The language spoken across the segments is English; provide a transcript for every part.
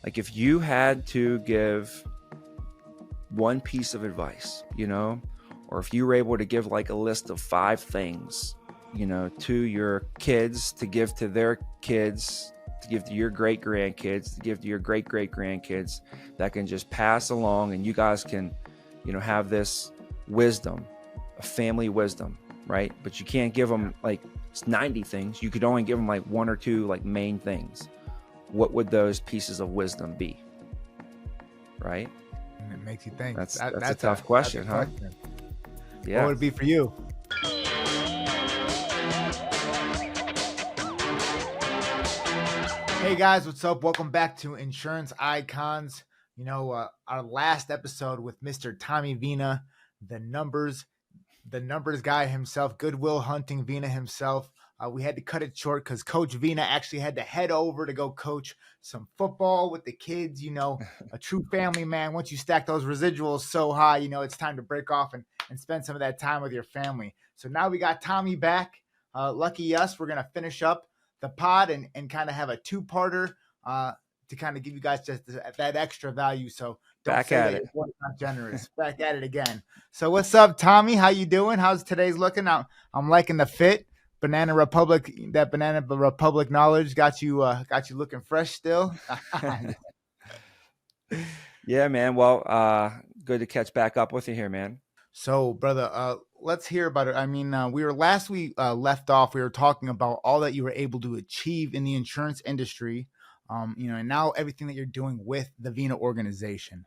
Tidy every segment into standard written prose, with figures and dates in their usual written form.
Like if you had to give one piece of advice, or if you were able to give like a list of 5 things, to your kids, to give to their kids, to give to your great grandkids, to give to your great great grandkids, that can just pass along, and you guys can, have this wisdom, a family wisdom, right? But you can't give them like 90 things. You could only give them like 1 or 2 like main things. What would those pieces of wisdom be? Right? It makes you think. That's a tough question, huh? Yeah. What would it be for you? Hey guys, what's up? Welcome back to Insurance Icons. Our last episode with Mr. Tommy Vena, the numbers guy himself, Goodwill Hunting Vena himself. We had to cut it short because Coach Vena actually had to head over to go coach some football with the kids. A true family man. Once you stack those residuals so high, it's time to break off and spend some of that time with your family. So now we got Tommy back. Lucky us, we're going to finish up the pod and kind of have a 2-parter to kind of give you guys just that extra value. So don't back say at that it. It's not generous. Back at it again. So what's up, Tommy? How you doing? How's today's looking? I'm liking the fit. Banana Republic knowledge got you looking fresh still. Yeah, man. Well, good to catch back up with you here, man. So, brother, let's hear about it. I mean, we were last week left off. We were talking about all that you were able to achieve in the insurance industry, and now everything that you're doing with the Vena organization.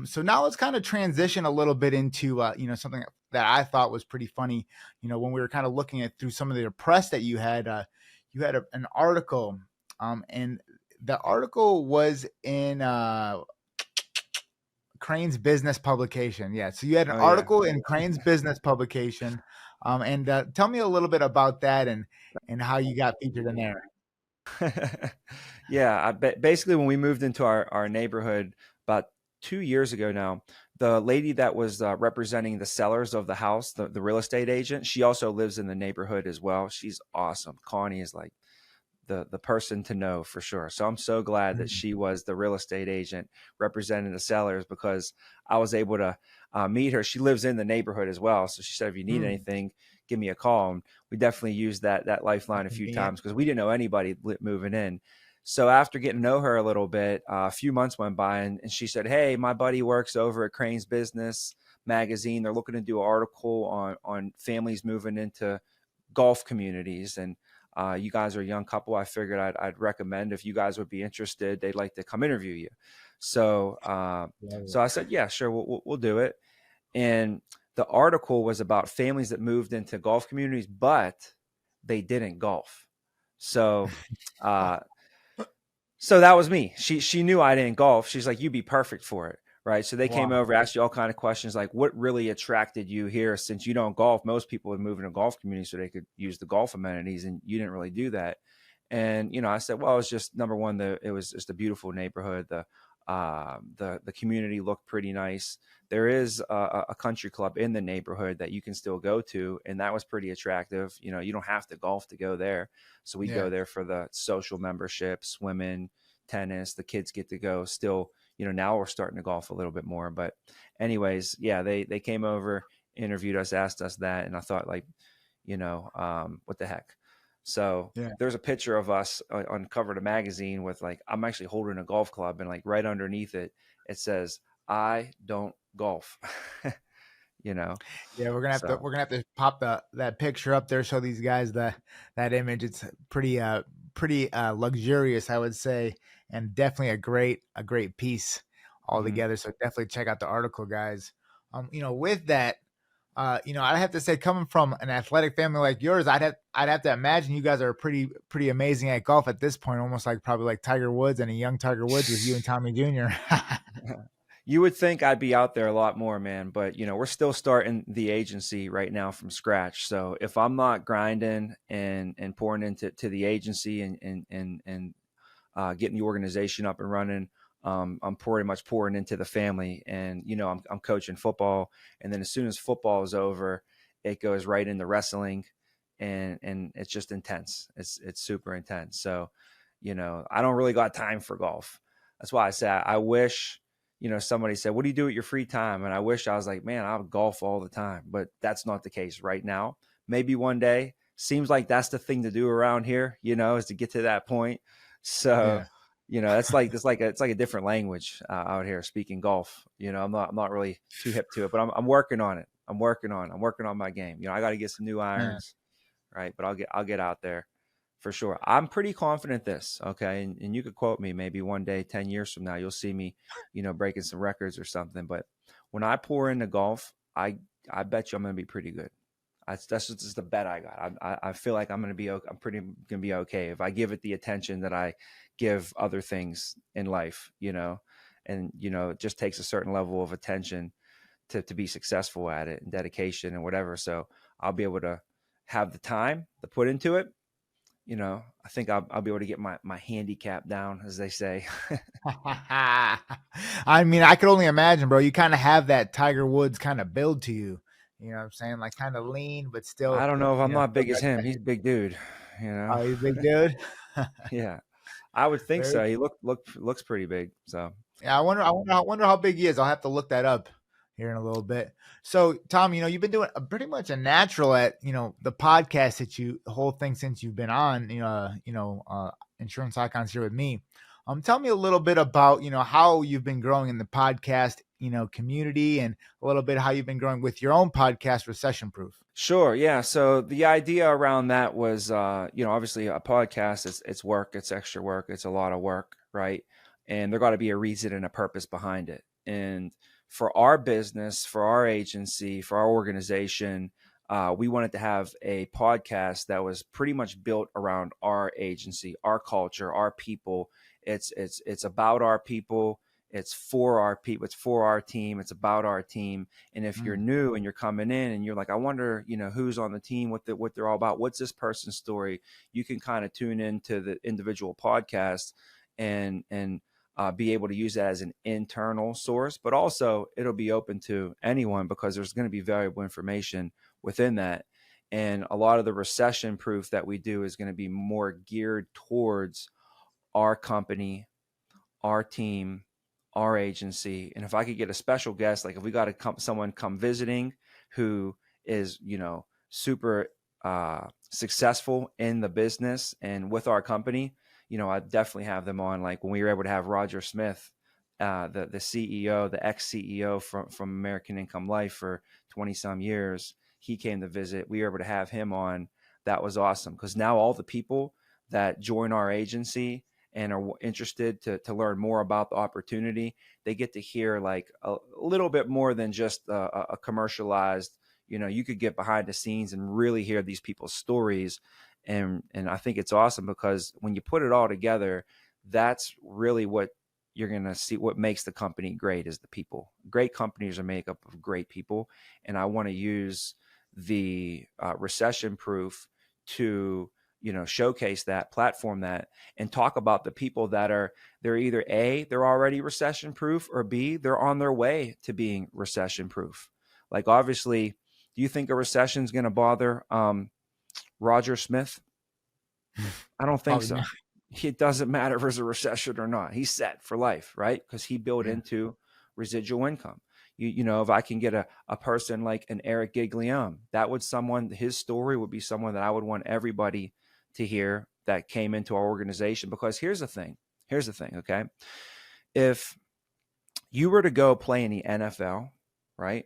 So now let's kind of transition a little bit into, something that I thought was pretty funny. When we were kind of looking at through some of the press that you had an article, and the article was in Crane's business publication. Yeah. So you had an article in Crane's business publication. And tell me a little bit about that and how you got featured in there. Yeah. Basically, when we moved into our neighborhood about 2 years ago now, the lady that was representing the sellers of the house, the real estate agent, she also lives in the neighborhood as well. She's awesome. Connie is like the person to know for sure. So I'm so glad that she was the real estate agent representing the sellers, because I was able to meet her. She lives in the neighborhood as well. So she said, if you need anything, give me a call. And we definitely used that lifeline a few times because we didn't know anybody moving in. So after getting to know her a little bit, a few months went by, and she said, hey, my buddy works over at Crane's Business Magazine. They're looking to do an article on families moving into golf communities. And you guys are a young couple. I figured I'd recommend, if you guys would be interested, they'd like to come interview you. So so I said, yeah, sure, we'll do it. And the article was about families that moved into golf communities, but they didn't golf. So so that was me. She knew I didn't golf. She's like, you'd be perfect for it. Right. So they came over, asked you all kind of questions like, what really attracted you here? Since you don't golf, most people would move in a golf community so they could use the golf amenities, and you didn't really do that. And, I said, well, it's just, number one, it was just a beautiful neighborhood. The community looked pretty nice. There is a country club in the neighborhood that you can still go to, and that was pretty attractive. You don't have to golf to go there. So we go there for the social membership, swimming, tennis. The kids get to go still. Now we're starting to golf a little bit more, but anyways, yeah, they came over, interviewed us, asked us that. And I thought, like, what the heck? So there's a picture of us on cover of the magazine with, like, I'm actually holding a golf club, and like right underneath it, it says, I don't golf. Yeah, we're gonna have to pop that picture up there, show these guys that image. It's pretty luxurious, I would say, and definitely a great piece altogether. So definitely check out the article, guys. With that, I have to say, coming from an athletic family like yours, I'd have to imagine you guys are pretty amazing at golf at this point, almost like probably like Tiger Woods and a young Tiger Woods with you and Tommy Jr. You would think I'd be out there a lot more, man, but we're still starting the agency right now from scratch. So if I'm not grinding and pouring into the agency and getting the organization up and running, I'm pretty much pouring into the family. And I'm coaching football, and then as soon as football is over, it goes right into wrestling, and it's just intense. It's super intense. So I don't really got time for golf. That's why I say I wish, somebody said, "What do you do at your free time?" And I wish I was like, "Man, I would golf all the time." But that's not the case right now. Maybe one day. Seems like that's the thing to do around here, is to get to that point. So, Yeah. that's like it's like a different language out here speaking golf. I'm not really too hip to it, but I'm working on it. I'm working on my game. I got to get some new Yeah. irons, right? But I'll get out there for sure. I'm pretty confident this, okay? And you could quote me maybe one day, 10 years from now, you'll see me, breaking some records or something. But when I pour into golf, I bet you I'm going to be pretty good. That's just the bet I got. I feel like I'm pretty going to be okay if I give it the attention that I give other things in life, and, it just takes a certain level of attention to be successful at it and dedication and whatever. So I'll be able to have the time to put into it. I think I'll be able to get my handicap down, as they say. I mean, I could only imagine, bro. You kind of have that Tiger Woods kind of build to you. You know what I'm saying? Like kind of lean, but still, I don't know if I'm not still big as got him. that. He's a big dude, Oh, you big dude. Yeah, I would think Very so. He looks pretty big. So Yeah, I wonder how big he is. I'll have to look that up here in a little bit. So, Tom, you've been doing pretty much a natural at the podcast the whole thing since you've been on. Insurance Icons here with me. Tell me a little bit about how you've been growing in the podcast community, and a little bit how you've been growing with your own podcast, Recession Proof. sure, yeah. So the idea around that was, obviously a podcast. It's work. It's extra work. It's a lot of work, right? And there got to be a reason and a purpose behind it. And for our business, for our agency, for our organization, we wanted to have a podcast that was pretty much built around our agency, our culture, our people. It's about our people. It's for our people. It's for our team. It's about our team. And if you're Mm. new and you're coming in and you're like, I wonder, who's on the team, what they're all about, what's this person's story, you can kind of tune into the individual podcast and be able to use that as an internal source, but also it'll be open to anyone because there's going to be valuable information within that. And a lot of the recession proof that we do is going to be more geared towards our company, our team, our agency. And if I could get a special guest, like if we got someone come visiting who is, super successful in the business and with our company, I definitely have them on. Like when we were able to have Roger Smith, the CEO, the ex CEO from American Income Life for 20 some years, he came to visit. We were able to have him on. That was awesome because now all the people that join our agency and are interested to learn more about the opportunity, they get to hear like a little bit more than just a commercialized, you could get behind the scenes and really hear these people's stories. And I think it's awesome because when you put it all together, that's really what you're going to see. What makes the company great is the people. Great companies are made up of great people. And I want to use the recession proof to showcase that, platform that, and talk about the people that they're either A, they're already recession proof, or B, they're on their way to being recession proof. Like obviously, do you think a recession is going to bother Roger Smith? I don't think Probably so. not. It doesn't matter if there's a recession or not. He's set for life, right? Because he built Yeah. into residual income. If I can get a person like an Eric Giglione, his story would be someone that I would want everybody to hear that came into our organization. Because here's the thing, okay? If you were to go play in the NFL, right?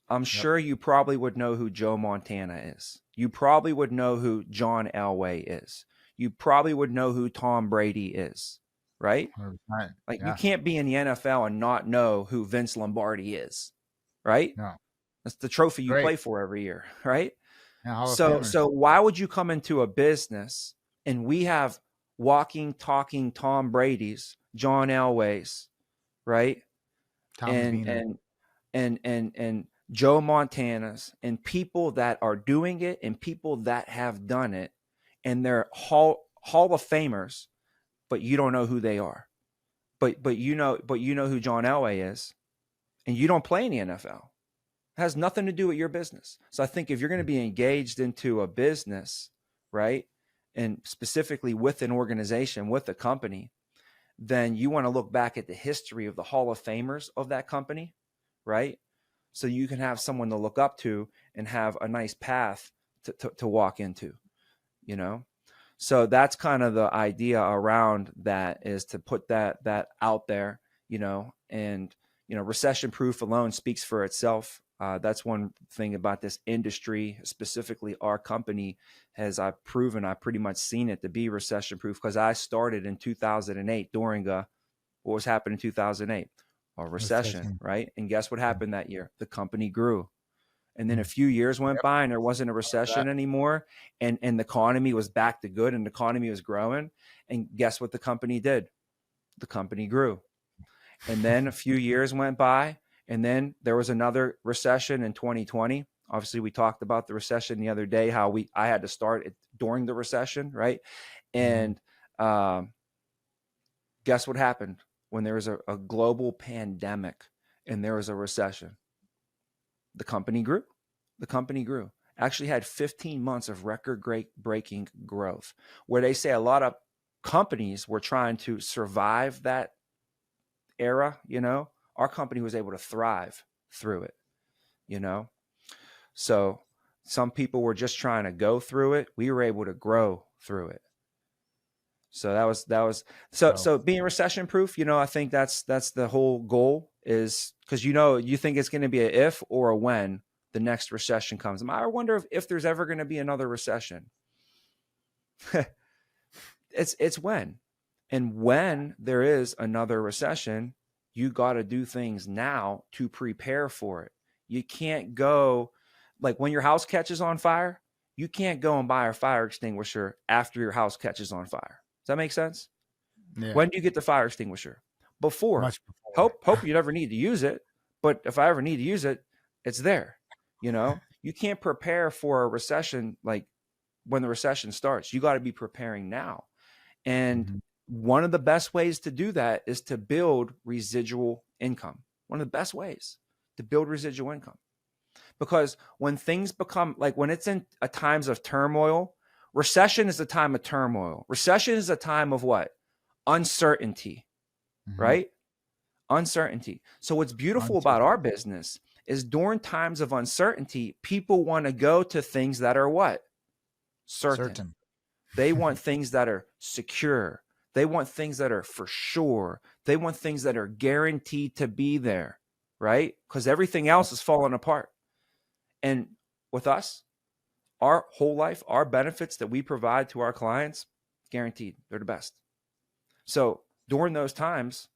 I'm Yep. sure you probably would know who Joe Montana is. You probably would know who John Elway is. You probably would know who Tom Brady is, right? 100%. Like you Yeah. can't be in the NFL and not know who Vince Lombardi is, right? No. That's the trophy you Great. play for every year, right? Yeah. Hall of So Famers. so why would you come into a business and we have walking, talking Tom Brady's, John Elway's, right? Tommy And Vena. and Joe Montana's and people that are doing it and people that have done it and they're Hall of Famers, but you don't know who they are. But you know who John Elway is, and you don't play in the NFL. It has nothing to do with your business. So I think if you're going to be engaged into a business, right, and specifically with an organization, with a company, then you want to look back at the history of the Hall of Famers of that company, right? So you can have someone to look up to and have a nice path to walk into, you know? So that's kind of the idea around that, is to put that out there, and, recession proof alone speaks for itself. That's one thing about this industry, specifically our company, I've pretty much seen it to be recession proof, because I started in 2008 during what was happening in 2008, a recession, right? And guess what happened that year? The company grew. And then a few years went by and there wasn't a recession anymore. And the economy was back to good and the economy was growing. And guess what the company did? The company grew. And then a few years went by and then there was another recession in 2020. Obviously, we talked about the recession the other day, how I had to start it during the recession, right? And guess what happened when there was a global pandemic and there was a recession? The company grew. The company grew. Actually had 15 months of record-breaking growth, where they say a lot of companies were trying to survive that era. Our company was able to thrive through it. So some people were just trying to go through it. We were able to grow through it. So that was so being recession proof, I think that's the whole goal, is because you think it's going to be a if or a when the next recession comes. I wonder if there's ever going to be another recession. It's when. And when there is another recession, you got to do things now to prepare for it. You can't go, like when your house catches on fire, you can't go and buy a fire extinguisher after your house catches on fire. Does that make sense? Yeah. When do you get the fire extinguisher? Before. Much before. Hope you never need to use it. But if I ever need to use it, it's there. You can't prepare for a recession like when the recession starts. You got to be preparing now. And one of the best ways to do that is to build residual income. One of the best ways to build residual income. Because when things become, like when it's in times of turmoil, recession is a time of turmoil. Recession is a time of what? Uncertainty, right? Uncertainty. So what's beautiful about our business is during times of uncertainty, people want to go to things that are what? Certain. They want things that are secure. They want things that are for sure. They want things that are guaranteed to be there, right? Because everything else is falling apart. And with us, our whole life, our benefits that we provide to our clients, guaranteed. They're the best. So during those times,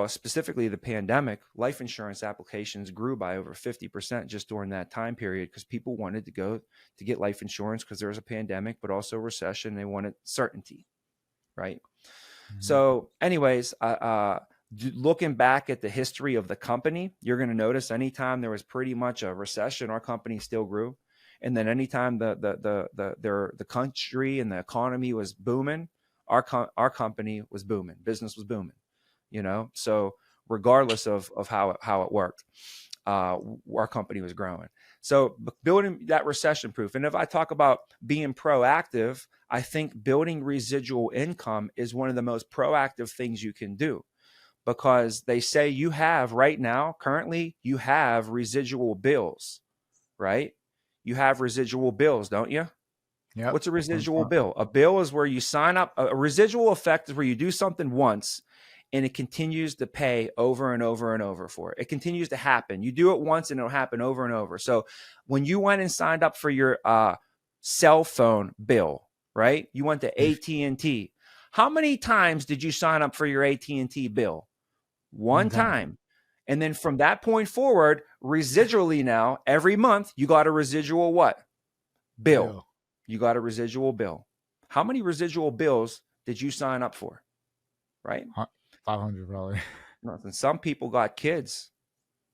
specifically the pandemic, life insurance applications grew by over 50% just during that time period, because people wanted to go to get life insurance because there was a pandemic, but also a recession. They wanted certainty, right? So anyways, looking back at the history of the company, you're going to notice anytime there was pretty much a recession, our company still grew. And then anytime the country and the economy was booming, our company was booming. Business was booming. So regardless of how it worked, our company was growing. So building that recession proof. And if I talk about being proactive, I think building residual income is one of the most proactive things you can do, because they say you have right now, currently you have residual bills, right? You have residual bills, don't you? Yeah. What's a residual bill? A bill is where you sign up. A residual effect is where you do something once and it continues to pay over and over and over for it. It continues to happen. You do it once and it'll happen over and over. So when you went and signed up for your cell phone bill, right? You went to AT&T. How many times did you sign up for your AT&T bill? One time. And then from that point forward, residually now, every month, you got a residual what? Bill. You got a residual bill. How many residual bills did you sign up for? Right? 500 probably. Nothing. Some people got kids.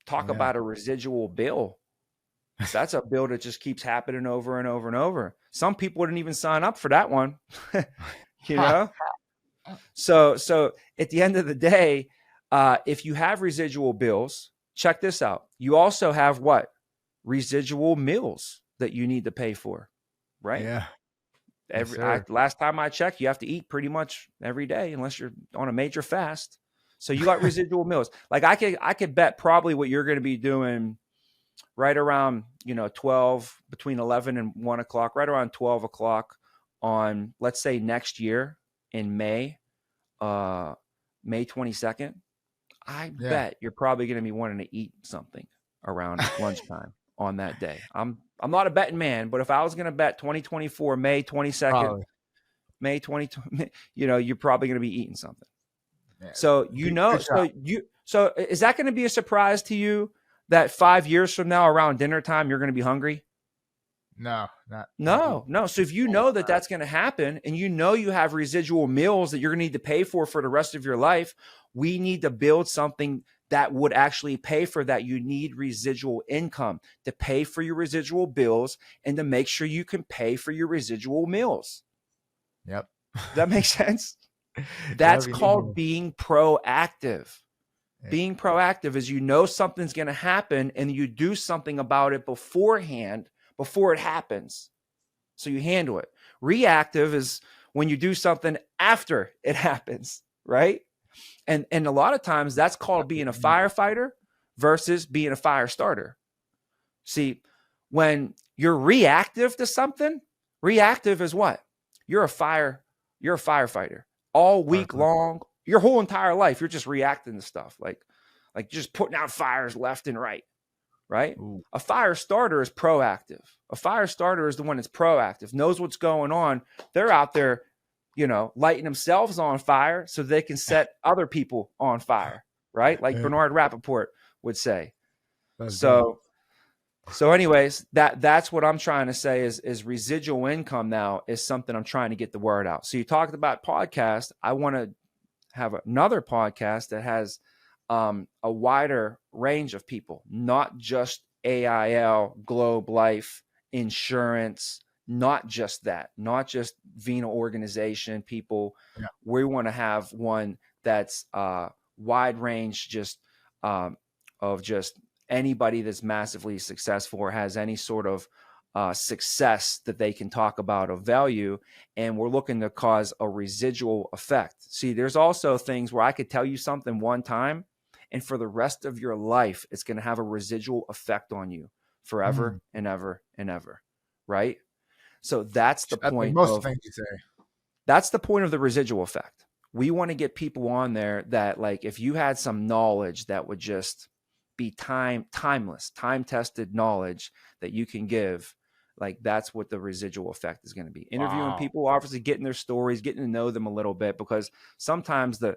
Talk about a residual bill. That's a bill that just keeps happening over and over and over. Some people didn't even sign up for that one. So at the end of the day, if you have residual bills, check this out. You also have what? Residual meals that you need to pay for, right? Yeah. Yes, sir. Last time I checked, you have to eat pretty much every day unless you're on a major fast. So you got residual meals. Like I could bet probably what you're going to be doing right around, 12, between 11 and 1 o'clock, right around 12 o'clock on, let's say, next year in May 22nd. I Yeah. bet you're probably going to be wanting to eat something around lunchtime on that day. I'm not a betting man, but if I was going to bet 2024 May 22nd, Probably. May 20, you're probably going to be eating something. Yeah. So Good job. so is that going to be a surprise to you that 5 years from now around dinner time you're going to be hungry? No, not No. So if you know that that's going to happen, and you have residual meals that you're going to need to pay for the rest of your life, we need to build something that would actually pay for that. You need residual income to pay for your residual bills and to make sure you can pay for your residual meals. Yep. Does that make sense? That's Yep, you need called more. being proactive. Yeah. Being proactive is something's going to happen and you do something about it beforehand, before it happens. So you handle it. Reactive is when you do something after it happens, right? And a lot of times that's called being a firefighter versus being a fire starter. See, when you're reactive to something, reactive is what? You're a firefighter. All week long, your whole entire life, you're just reacting to stuff, like just putting out fires left and right? Ooh. A fire starter is proactive. A fire starter is the one that's proactive, knows what's going on. They're out there, lighting themselves on fire so they can set other people on fire, right? Like Bernard Rappaport would say. That's So anyways, that's what I'm trying to say is residual income now is something I'm trying to get the word out. So you talked about podcast. I want to have another podcast that has a wider range of people, not just AIL, Globe Life, insurance, not just that, not just Vena Organization people. Yeah. We want to have one that's wide range, just of just anybody that's massively successful or has any sort of success that they can talk about of value. And we're looking to cause a residual effect. See, there's also things where I could tell you something one time, and for the rest of your life, it's going to have a residual effect on you forever and ever and ever. Right? So that's the point. Most things you say. That's the point of the residual effect. We want to get people on there that, like, if you had some knowledge that would just be timeless, time-tested knowledge that you can give, like, that's what the residual effect is going to be. Interviewing people, obviously getting their stories, getting to know them a little bit, because sometimes the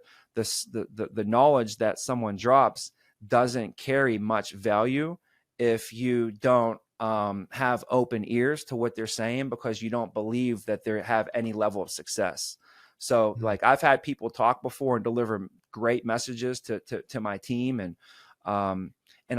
knowledge that someone drops doesn't carry much value if you don't have open ears to what they're saying, because you don't believe that they have any level of success. So like, I've had people talk before and deliver great messages to my team, and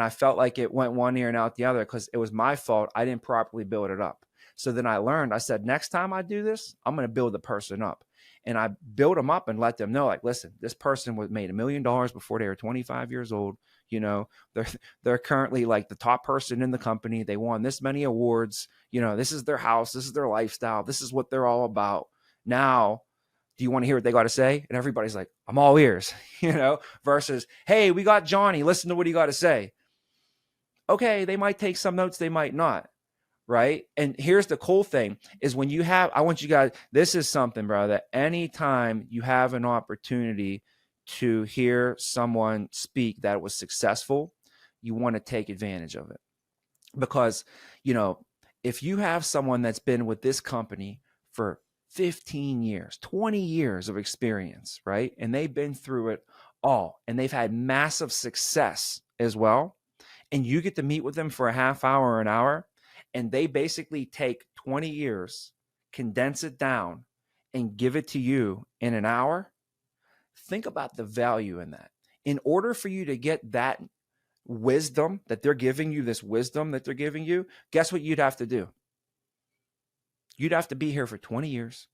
I felt like it went one ear and out the other because it was my fault. I didn't properly build it up. So then I learned, I said, next time I do this, I'm going to build the person up. And I built them up and let them know, like, listen, this person made $1 million before they were 25 years old. They're currently like the top person in the company. They won this many awards. This is their house. This is their lifestyle. This is what they're all about. Now, do you want to hear what they got to say? And everybody's like, I'm all ears, versus, hey, we got Johnny. Listen to what he got to say. Okay, they might take some notes. They might not. Right. And here's the cool thing is when I want you guys, this is something, bro, that anytime you have an opportunity to hear someone speak that was successful, you want to take advantage of it. Because, if you have someone that's been with this company for 15 years, 20 years of experience, right? And they've been through it all, and they've had massive success as well. And you get to meet with them for a half hour or an hour, and they basically take 20 years, condense it down, and give it to you in an hour. Think about the value in that. In order for you to get that wisdom that they're giving you, guess what you'd have to do? You'd have to be here for 20 years.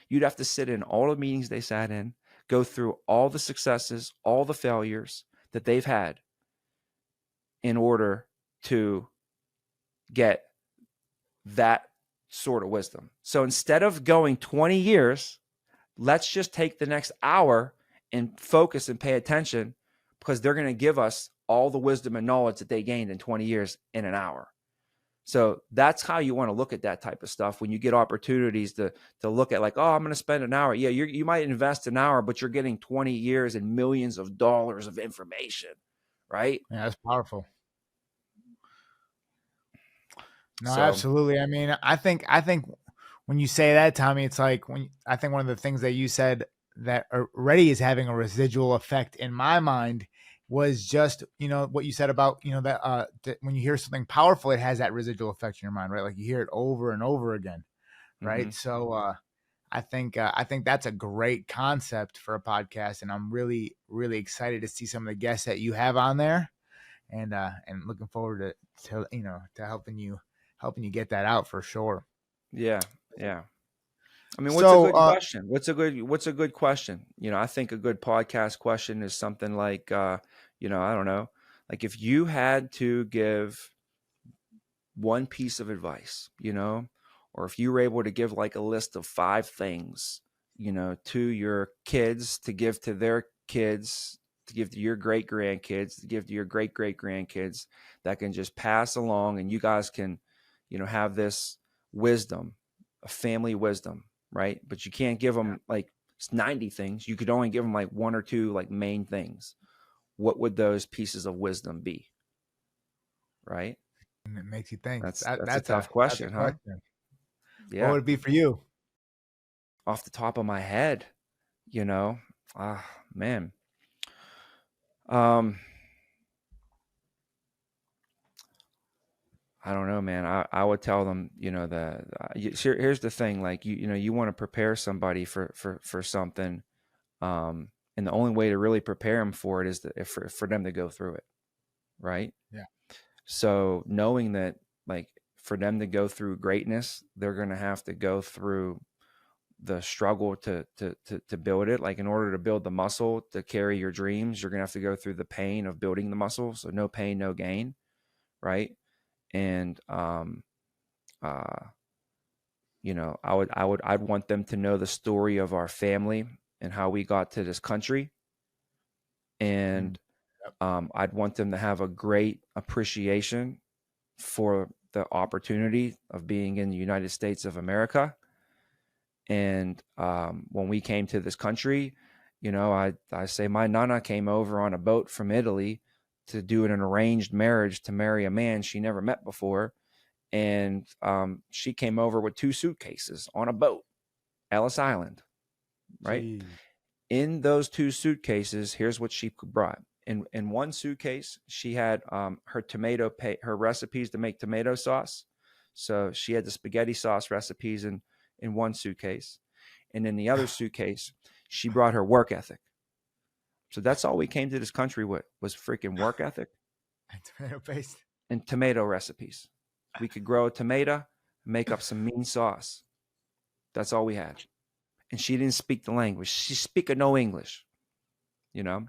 You'd have to sit in all the meetings they sat in, go through all the successes, all the failures that they've had in order to get that sort of wisdom. So instead of going 20 years, let's just take the next hour and focus and pay attention, because they're going to give us all the wisdom and knowledge that they gained in 20 years in an hour. So that's how you want to look at that type of stuff when you get opportunities to look at, like, oh, I'm going to spend an hour. Yeah, you might invest an hour, but you're getting 20 years and millions of dollars of information, right? Yeah, that's powerful. No, So absolutely. I mean, I think when you say that, Tommy, it's like I think one of the things that you said that already is having a residual effect in my mind was just, what you said about, that when you hear something powerful, it has that residual effect in your mind, right? Like you hear it over and over again, right? mhm. So I think that's a great concept for a podcast, and I'm really really excited to see some of the guests that you have on there, and looking forward to helping you get that out for sure. Yeah, yeah. I mean, what's a So good question? What's a good question? I think a good podcast question is something like, I don't know, like if you had to give one piece of advice, or if you were able to give like a list of 5 things, to your kids, to give to their kids, to give to your great grandkids, to give to your great great grandkids, that can just pass along, and you guys can, have this wisdom, a family wisdom, right? But you can't give them like 90 things. You could only give them like one or two like main things. What would those pieces of wisdom be, right? it makes you think. That's a That's tough a question, huh? question. What Yeah. would it be for you? Off the top of my head, you know, man. Um, I don't know, man. I would tell them, here's the thing, like you want to prepare somebody for something, and the only way to really prepare them for it is for them to go through it, right? Yeah. So knowing that, like, for them to go through greatness, they're going to have to go through the struggle to build it. Like, in order to build the muscle to carry your dreams, you're going to have to go through the pain of building the muscle. So no pain, no gain, right? And uh I'd want them to know the story of our family and how we got to this country. Mm, And yep. I'd want them to have a great appreciation for the opportunity of being in the United States of America. And when we came to this country, I say my nana came over on a boat from Italy to do an arranged marriage to marry a man she never met before. And she came over with 2 suitcases on a boat, Ellis Island, right? Gee. In those 2 suitcases, here's what she brought. In one suitcase, she had her recipes to make tomato sauce. So she had the spaghetti sauce recipes in one suitcase. And in the other suitcase, she brought her work ethic. So that's all we came to this country with, was freaking work ethic Tomato paste. and tomato recipes. We could grow a tomato, make up some mean sauce. That's all we had. And she didn't speak the language. She speak no English, you know?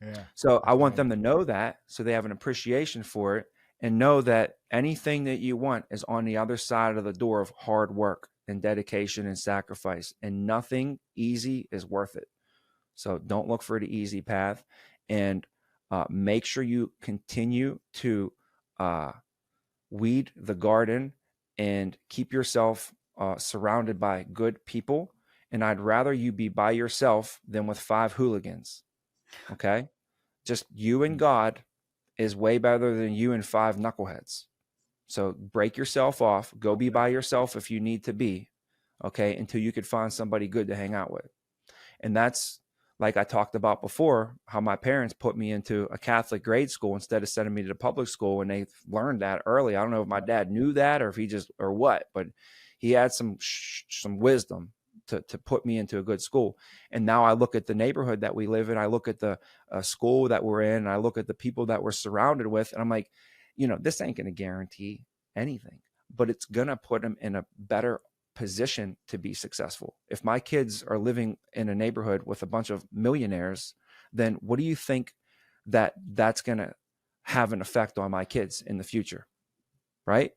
Yeah. So I That's want funny. them to know that, so they have an appreciation for it, and know that anything that you want is on the other side of the door of hard work and dedication and sacrifice, and nothing easy is worth it. So don't look for the easy path, and make sure you continue to weed the garden and keep yourself surrounded by good people. And I'd rather you be by yourself than with 5 hooligans. Okay. Just you and God is way better than you and 5 knuckleheads. So break yourself off, go be by yourself if you need to be, okay, until you could find somebody good to hang out with. And that's, like I talked about before, how my parents put me into a Catholic grade school instead of sending me to the public school. And they learned that early. I don't know if my dad knew that or if he just, or what, but he had some wisdom to put me into a good school. And now I look at the neighborhood that we live in. I look at the school that we're in. And I look at the people that we're surrounded with. And I'm like, this ain't going to guarantee anything, but it's going to put them in a better position to be successful. If my kids are living in a neighborhood with a bunch of millionaires, then what do you think that's going to have an effect on my kids in the future? Right?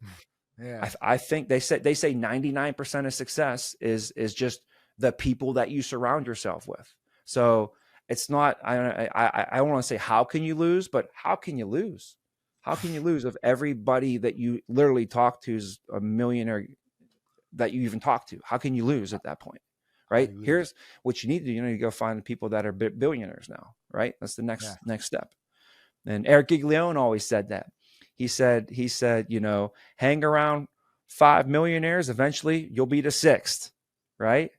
Yeah. I think they say 99% of success is just the people that you surround yourself with. So it's not, I don't want to say how can you lose, but how can you lose? How can you lose if everybody that you literally talk to is a millionaire that you even talk to? How can you lose at that point? How Right? do you lose? Here's what you need to do. You go find the people that are billionaires now, right? That's the Yeah. next step. And Eric Giglione always said that. He said, hang around 5 millionaires, eventually you'll be the sixth, right?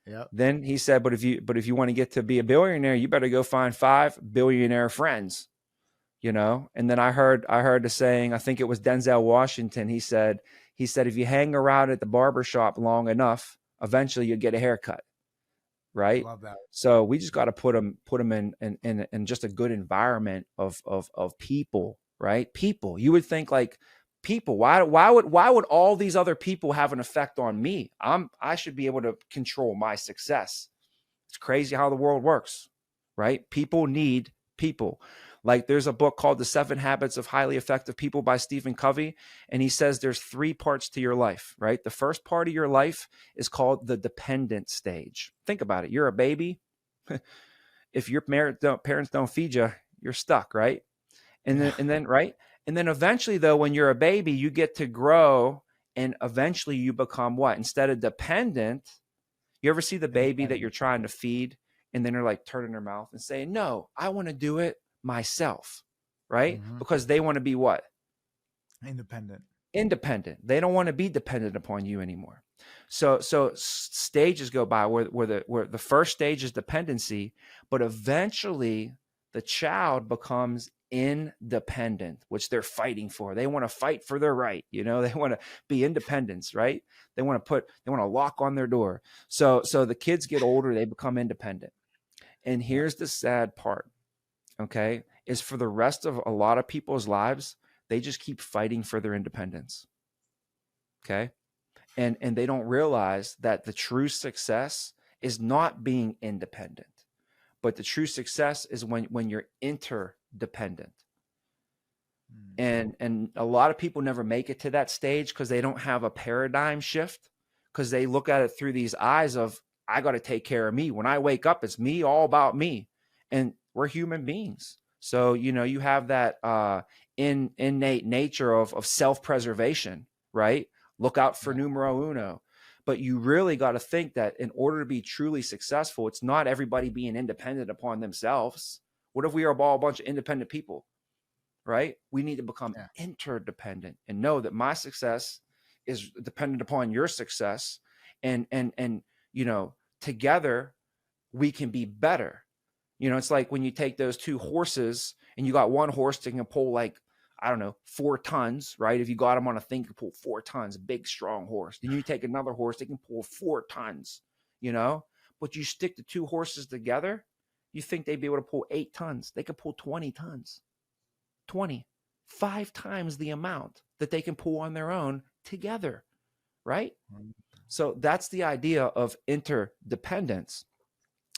Yep. Then he said, but if you want to get to be a billionaire, you better go find 5 billionaire friends, And then I heard the saying, I think it was Denzel Washington. He said, if you hang around at the barbershop long enough, eventually you'll get a haircut, right? Love that. So we just got to put them in just a good environment of people, right? People. You would think like people. Why would all these other people have an effect on me? I should be able to control my success. It's crazy how the world works, right? People need people. Like there's a book called The 7 Habits of Highly Effective People by Stephen Covey. And he says there's 3 parts to your life, right? The first part of your life is called the dependent stage. Think about it. You're a baby. If your parents don't feed you, you're stuck, right? Yeah. And then, right? And then eventually though, when you're a baby, you get to grow and eventually you become what? Instead of dependent, you ever see the baby that you're Independent. trying to feed and then they're like turning their mouth and saying, no, I want to do it myself, right? Mm-hmm. Because they want to be what? Independent. Independent. They don't want to be dependent upon you anymore. So stages go by where the first stage is dependency, but eventually the child becomes independent, which they're fighting for. They want to fight for their right. They want to be independence, right? They want to lock on their door. So the kids get older, they become independent. And Yeah. here's the sad part, okay, is for the rest of a lot of people's lives, they just keep fighting for their independence. Okay. And they don't realize that the true success is not being independent, but the true success is when you're interdependent. And a lot of people never make it to that stage because they don't have a paradigm shift, because they look at it through these eyes of, I got to take care of me. When I wake up, it's me, all about me. And we're human beings. So, you have that innate nature of self-preservation, right? Look out for numero uno. But you really got to think that in order to be truly successful, it's not everybody being independent upon themselves. What if we are all a bunch of independent people, right? We need to become interdependent and know that my success is dependent upon your success. And together we can be better. It's like when you take those 2 horses and you got one horse that can pull like, I don't know, 4 tons, right? If you got them on a thing, can pull 4 tons, big, strong horse. Then you take another horse that can pull 4 tons, but you stick the 2 horses together, you think they'd be able to pull 8 tons. They could pull 20 tons, 5 times the amount that they can pull on their own together, right? So that's the idea of interdependence.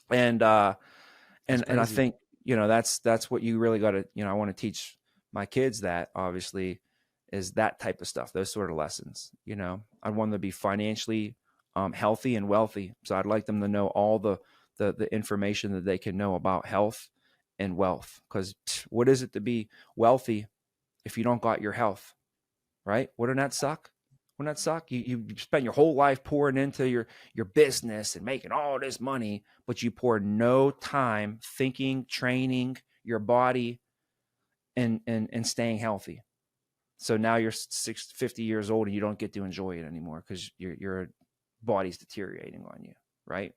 And I think, that's what you really got to, I want to teach my kids that, obviously, is that type of stuff, those sort of lessons. I want them to be financially healthy and wealthy. So I'd like them to know all the information that they can know about health and wealth. Because what is it to be wealthy if you don't got your health, right? Wouldn't that suck? Wouldn't that suck? You spend your whole life pouring into your business and making all this money, but you pour no time thinking, training your body and staying healthy. So now you're 50 years old and you don't get to enjoy it anymore because your body's deteriorating on you, right?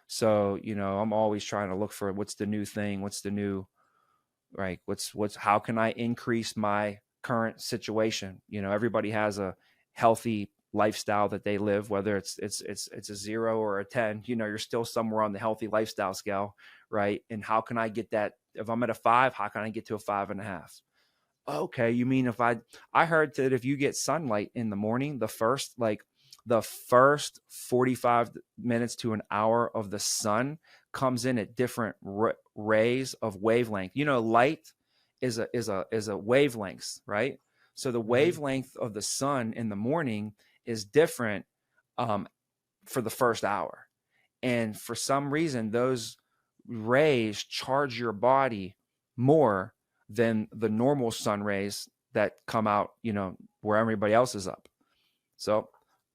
So, I'm always trying to look for what's the new thing, what's the new, right? How can I increase my current situation? Everybody has a healthy lifestyle that they live, whether it's a 0 or a 10, you're still somewhere on the healthy lifestyle scale, right? And how can I get that? If I'm at a 5, how can I get to a 5.5? Okay. You mean I heard that if you get sunlight in the morning, the first 45 minutes to an hour of the sun comes in at different rays of wavelength. Light is a wavelength, right? So the Mhm. wavelength of the sun in the morning is different um, for the first hour. And for some reason, those rays charge your body more than the normal sun rays that come out, where everybody else is up. So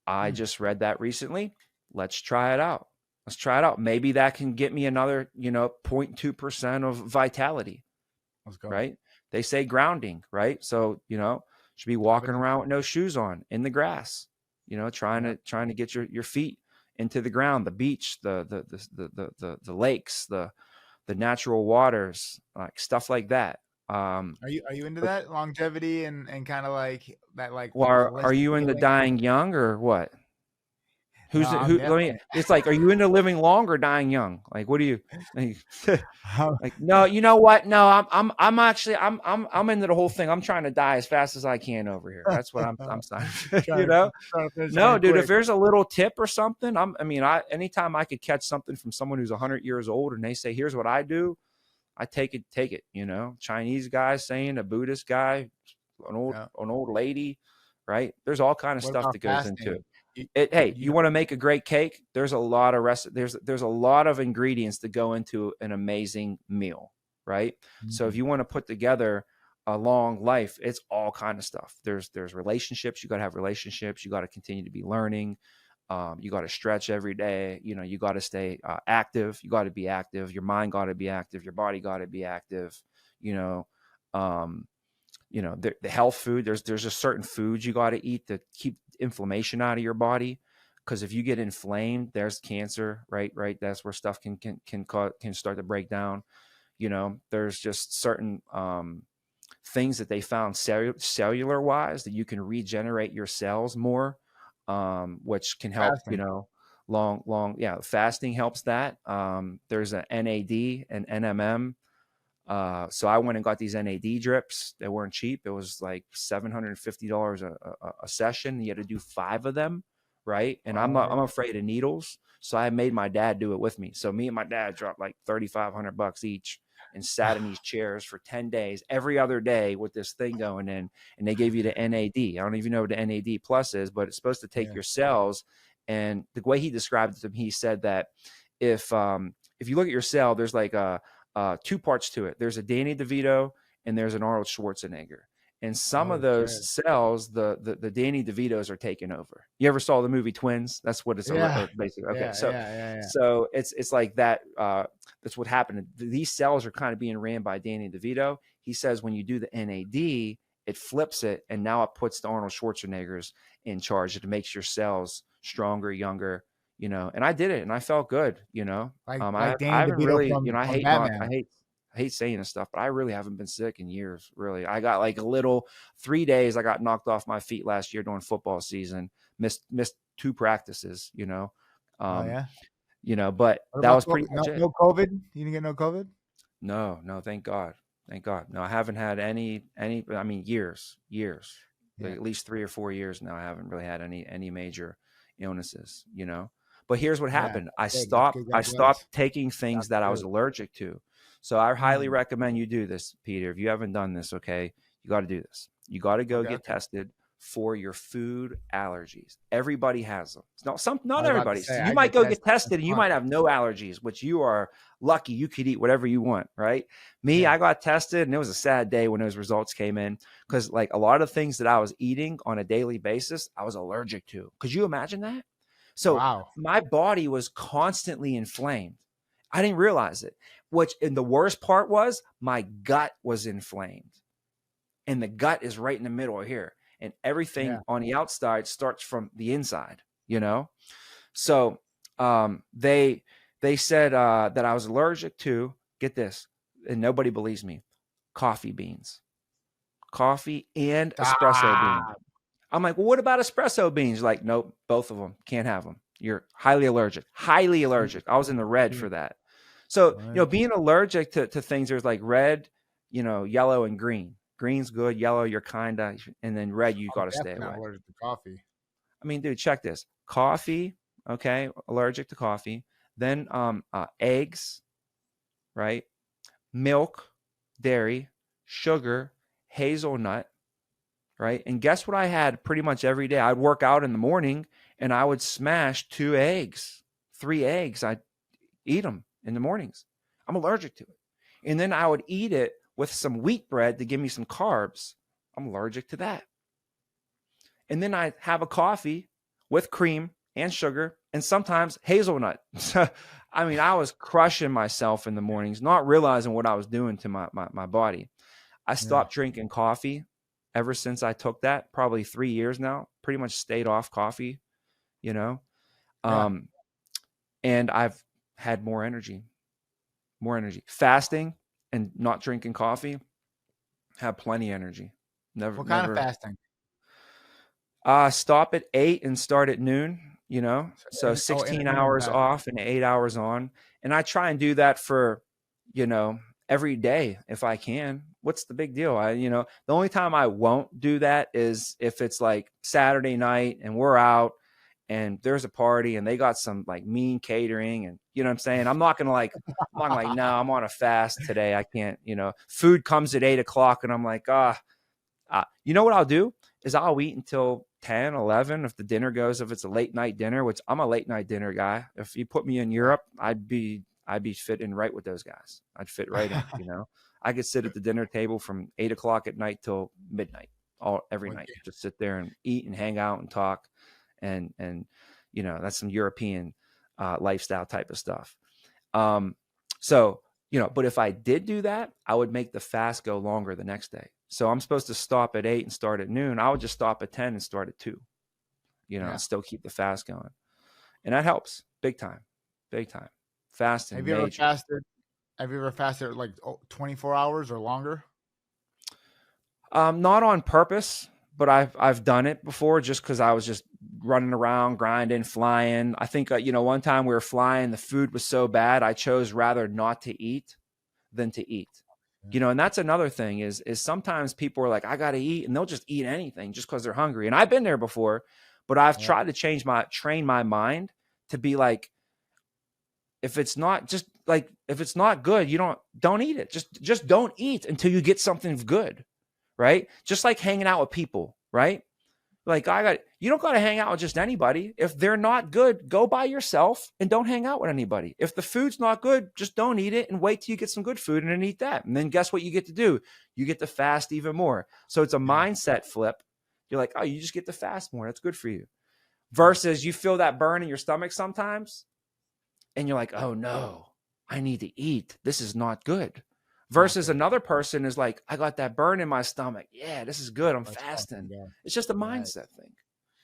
I Hmm. just read that recently. Let's try it out. Let's try it out. Maybe that can get me another, 0.2% of vitality, Let's go. right? They say grounding, right? So, should be I've been walking in. around with no shoes on in the grass, trying Yeah. to get your feet into the ground, the beach, the lakes, the natural waters, like stuff like that. Are you into But that longevity and kind of like that like well, are holistic you into healing? dying young or what? No, I'm Let me, definitely. it's like, are you into living long or dying young? Like, what do you like? Like, no, you know what? No, I'm actually, I'm into the whole thing. I'm trying to die as fast as I can over here. That's what I'm saying. trying to trying to finish the No, game dude, if quick. there's a little tip or something, anytime I could catch something from someone who's 100 years old and they say, here's what I do, I take it, Chinese guy saying, a Buddhist guy, Yeah. an old lady, right? There's all kind of What stuff about that goes into fasting? it. You, Hey, you you know, want to make a great cake? There's a lot of there's a lot of ingredients that go into an amazing meal, right? So if Mhm. you want to put together a long life, it's all kind of stuff. There's relationships. You got to have relationships. You got to continue to be learning. You got to stretch every day. You got to stay active. You got to be active. Your mind got to be active. Your body got to be active. You know, um, the health food. There's just certain foods you got to eat to keep inflammation out of your body. Because if you get inflamed, there's cancer. Right. That's where stuff can start to break down. There's just certain things that they found cellular wise that you can regenerate your cells more, which can help, Fasting. long, yeah, fasting helps that. There's an NAD and NMM. So I went and got these NAD drips. They weren't cheap. It was like $750 a session. You had to do 5 of them, right? And I'm Yeah. afraid of needles, so I made my dad do it with me. So me and my dad dropped like $3,500 each and sat in these chairs for 10 days, every other day with this thing going in. And they gave you the NAD. I don't even know what the NAD plus is, but it's supposed to take Yeah. your cells. And the way he described it to me, he said that if you look at your cell, there's like 2 parts to it. There's a Danny DeVito and there's an Arnold Schwarzenegger. And some of Oh those shit. cells, the Danny DeVitos are taking over. You ever saw the movie Twins? That's what it's Yeah. basically. Okay, Yeah. Yeah. Yeah. Yeah. so it's like that. That's what happened. These cells are kind of being ran by Danny DeVito. He says when you do the NAD, it flips it, and now it puts the Arnold Schwarzeneggers in charge. It makes your cells stronger, younger. And I did it, and I felt good. Like I Danny haven't DeVito really, from Batman. I hate saying this stuff, but I really haven't been sick in years. Really, I got like 3 days. I got knocked off my feet last year during football season. Missed 2 practices. Oh Um, yeah. but What that about was pretty much it. no COVID? You didn't get no COVID? No, no, thank God. Thank God. No, I haven't had I mean, years, like Yeah. at least 3 or 4 years now. I haven't really had any major illnesses. But here's what Yeah. happened. I That's stopped, good. I God stopped bless. taking things That's that I was good. allergic to. So I highly Mm. recommend you do this, Peter. If you haven't done this, okay, you got to do this. You got to go Okay. get Okay. tested for your food allergies. Everybody has them. I Not was about to everybody. say So you I might get go get tested once tested and a you month. might have no allergies, which you are lucky. You could eat whatever you want, right? Me, Yeah. I got tested and it was a sad day when those results came in because like a lot of things that I was eating on a daily basis, I was allergic to. Could you imagine that? So Wow. my body was constantly inflamed. I didn't realize it. And the worst part was my gut was inflamed. And the gut is right in the middle here. And everything Yeah. on the outside starts from the inside. So they said that I was allergic to, get this, and nobody believes me, coffee beans, coffee and espresso beans. Ah. I'm like, well, what about espresso beans? Like, nope, both of them, can't have them. You're highly allergic. Highly allergic. I was in the red Yeah. for that. So, What? being allergic to things, there's like red, yellow and green. Green's good, yellow, you're kind of, and then red, you I'm got to stay definitely not away. allergic to coffee. I mean, dude, check this. Coffee, okay, allergic to coffee. Then eggs, right? Milk, dairy, sugar, hazelnut, right? And guess what I had pretty much every day? I'd work out in the morning and I would smash 2 eggs, 3 eggs. I'd eat them in the mornings. I'm allergic to it. And then I would eat it with some wheat bread to give me some carbs. I'm allergic to that. And then I'd have a coffee with cream and sugar and sometimes hazelnut. I mean, I was crushing myself in the mornings, not realizing what I was doing to my body. I Yeah. stopped drinking coffee ever since I took that, probably 3 years now, pretty much stayed off coffee, you know? Yeah. And I've had more energy. Fasting and not drinking coffee, have plenty of energy. What kind of Never. fasting? Stop at 8 and start at noon, so Intermittent 16 hours fasting. off and 8 hours on. And I try and do that for, you know, every day if I can. What's the big deal? The only time I won't do that is if it's like Saturday night and we're out and there's a party and they got some like mean catering and you know what I'm saying? I'm not gonna no, I'm on a fast today. I can't, food comes at 8 o'clock and I'm like, you know what I'll do is I'll eat until 10, 11 if the dinner goes, if it's a late night dinner, which I'm a late night dinner guy. If you put me in Europe, I'd be fitting right with those guys. I'd fit right in. I could sit at the dinner table from 8 o'clock at night till midnight, every night. Just sit there and eat and hang out and talk. And that's some European lifestyle type of stuff. So, but if I did do that, I would make the fast go longer the next day. So I'm supposed to stop at 8 and start at noon. I would just stop at 10 and start at 2, and still keep the fast going. And that helps big time. Fasting. Have you ever fasted like 24 hours or longer? Not on purpose, but I've done it before just because I was just running around, grinding, flying. I think, one time we were flying, the food was so bad, I chose rather not to eat than to eat. And that's another thing is sometimes people are like, I got to eat, and they'll just eat anything just because they're hungry. And I've been there before, but I've tried to train my mind to be like, if it's not good, don't eat it. Just don't eat until you get something good. Right. Just like hanging out with people. Right. Like you don't got to hang out with just anybody. If they're not good, go by yourself and don't hang out with anybody. If the food's not good, just don't eat it and wait till you get some good food and then eat that. And then guess what you get to do? You get to fast even more. So it's a mindset flip. You're like, oh, you just get to fast more. That's good for you. Versus you feel that burn in your stomach sometimes and you're like, oh no, I need to eat. This is not good. Versus another person is like, I got that burn in my stomach. Yeah, this is good. I'm fasting. It's just a mindset thing,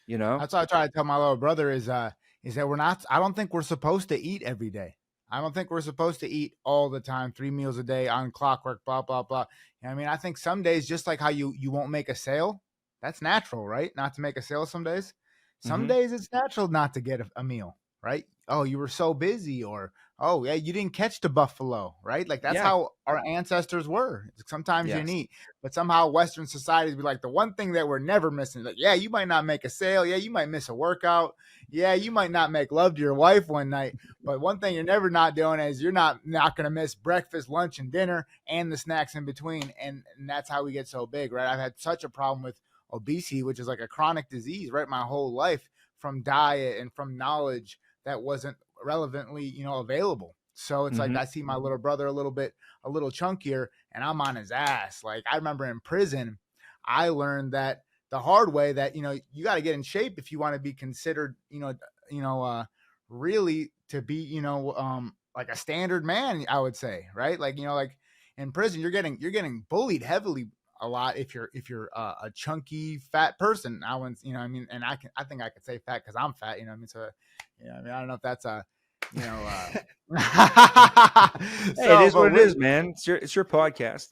That's what I try to tell my little brother is that I don't think we're supposed to eat every day. I don't think we're supposed to eat all the time, 3 meals a day on clockwork, blah, blah, blah. I think some days, just like how you won't make a sale, that's natural, right? Not to make a sale some days. Some days it's natural not to get a meal, right? Oh, you were so busy, or oh yeah, you didn't catch the buffalo, right? Like that's how our ancestors were. Sometimes you didn't eat, but somehow Western societies be like the one thing that we're never missing. Like, yeah, you might not make a sale, yeah, you might miss a workout, yeah, you might not make love to your wife one night, but one thing you're never not doing is you're not going to miss breakfast, lunch, and dinner, and the snacks in between, and that's how we get so big, right? I've had such a problem with obesity, which is like a chronic disease, right? My whole life, from diet and from knowledge that wasn't relevantly, available. So it's like I see my little brother a little chunkier and I'm on his ass. Like I remember in prison, I learned that the hard way that, you got to get in shape if you want to be considered, really to be, like a standard man, I would say, right? Like, like in prison, you're getting bullied heavily a lot if you're a chunky fat person. I wouldn't, and I think I could say fat because I'm fat, so I don't know if that's a Hey, so, it is what it is, man. It's your podcast.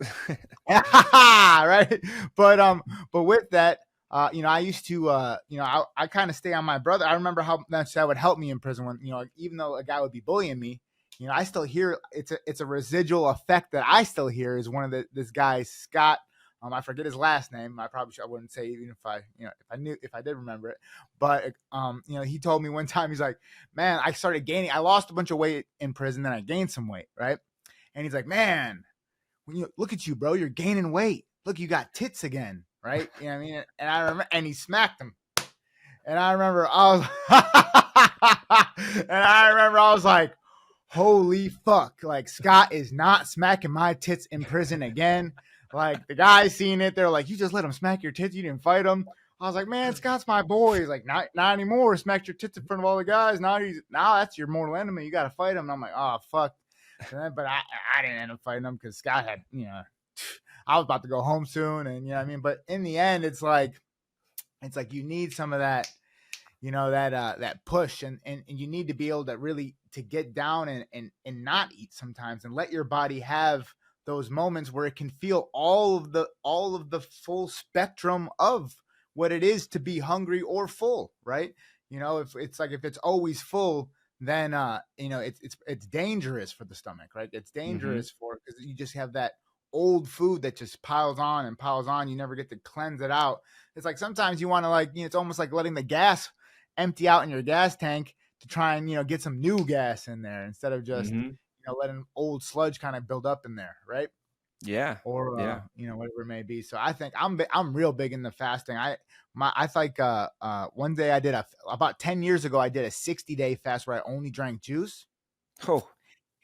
Right. But with that, I used to, I kind of stay on my brother. I remember how much that would help me in prison when, even though a guy would be bullying me, I still hear it's a residual effect that I still hear is one of this guy, Scott. I forget his last name. I wouldn't say even if I did remember it. But he told me one time, he's like, man, I lost a bunch of weight in prison, then I gained some weight, right? And he's like, man, look at you, bro, you're gaining weight. Look, you got tits again. right? You know what I mean? And I remember, and he smacked him. And I remember I was like, holy fuck. Like, Scott is not smacking my tits in prison again. Like, the guys seeing it, they're like, you just let him smack your tits, you didn't fight him. I was like, man, Scott's my boy. He's like, not anymore. Smacked your tits in front of all the guys. Now that's your mortal enemy. You gotta fight him. And I'm like, oh fuck. But I didn't end up fighting him because Scott had, I was about to go home soon, and you know what I mean. But in the end, it's like you need some of that, that push, and you need to be able to really to get down and not eat sometimes, and let your body have those moments where it can feel all of the full spectrum of what it is to be hungry or full, right? If it's always full, then it's dangerous for the stomach, right? It's Mm-hmm. dangerous because you just have that old food that just piles on and piles on. You never get to cleanse it out. It's like sometimes you want to, it's almost like letting the gas empty out in your gas tank to try and get some new gas in there instead of just Mm-hmm. letting old sludge kind of build up in there, right? Yeah. Or Yeah. whatever it may be. So I think I'm real big in the fasting. I think one day about 10 years ago I did a 60-day fast where I only drank juice. Oh,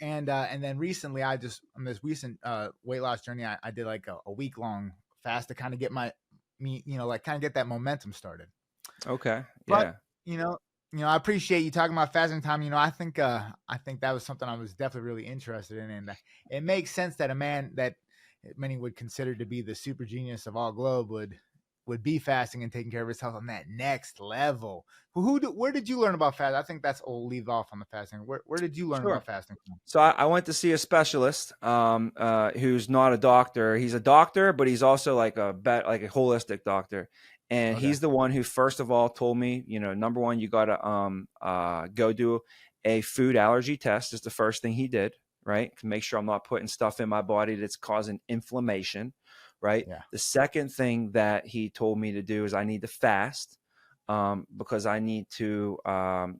And then recently on this recent weight loss journey, I did like a week long fast to kind of get like kind of get that momentum started. okay. But Yeah. you know, I appreciate you talking about fasting time. I think that was something I was definitely really interested in, and it makes sense that a man that many would consider to be the super genius of all globe would be fasting and taking care of his health on that next level. Where did you learn about fasting? I think we'll leave off on the fasting. Where did you learn Sure. about fasting from? So I went to see a specialist, who's not a doctor. He's a doctor, but he's also like like a holistic doctor. And Okay. he's the one who first of all told me, number one, you got to go do a food allergy test. Is the first thing he did, right? To make sure I'm not putting stuff in my body that's causing inflammation, right? Yeah. The second thing that he told me to do is I need to fast, because I need to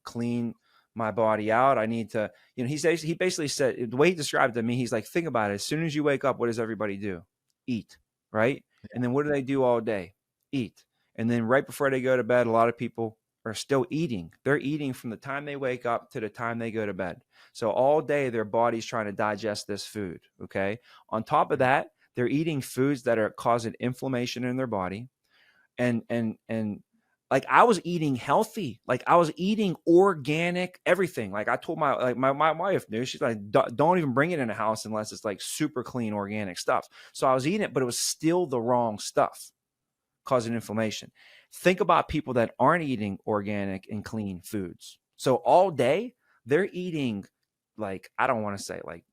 clean my body out. I need to, he basically said, the way he described it to me, he's like, think about it. As soon as you wake up, what does everybody do? Eat, right? And then what do they do all day? Eat. And then right before they go to bed, a lot of people are still eating. They're eating from the time they wake up to the time they go to bed. So all day their body's trying to digest this food. Okay. On top of that, they're eating foods that are causing inflammation in their body. And like I was eating healthy, like I was eating organic everything. Like I told my wife knew. She's like, don't even bring it in the house unless it's like super clean organic stuff. So I was eating it, but it was still the wrong stuff causing inflammation. Think about people that aren't eating organic and clean foods. So all day they're eating, like, I don't want to say like,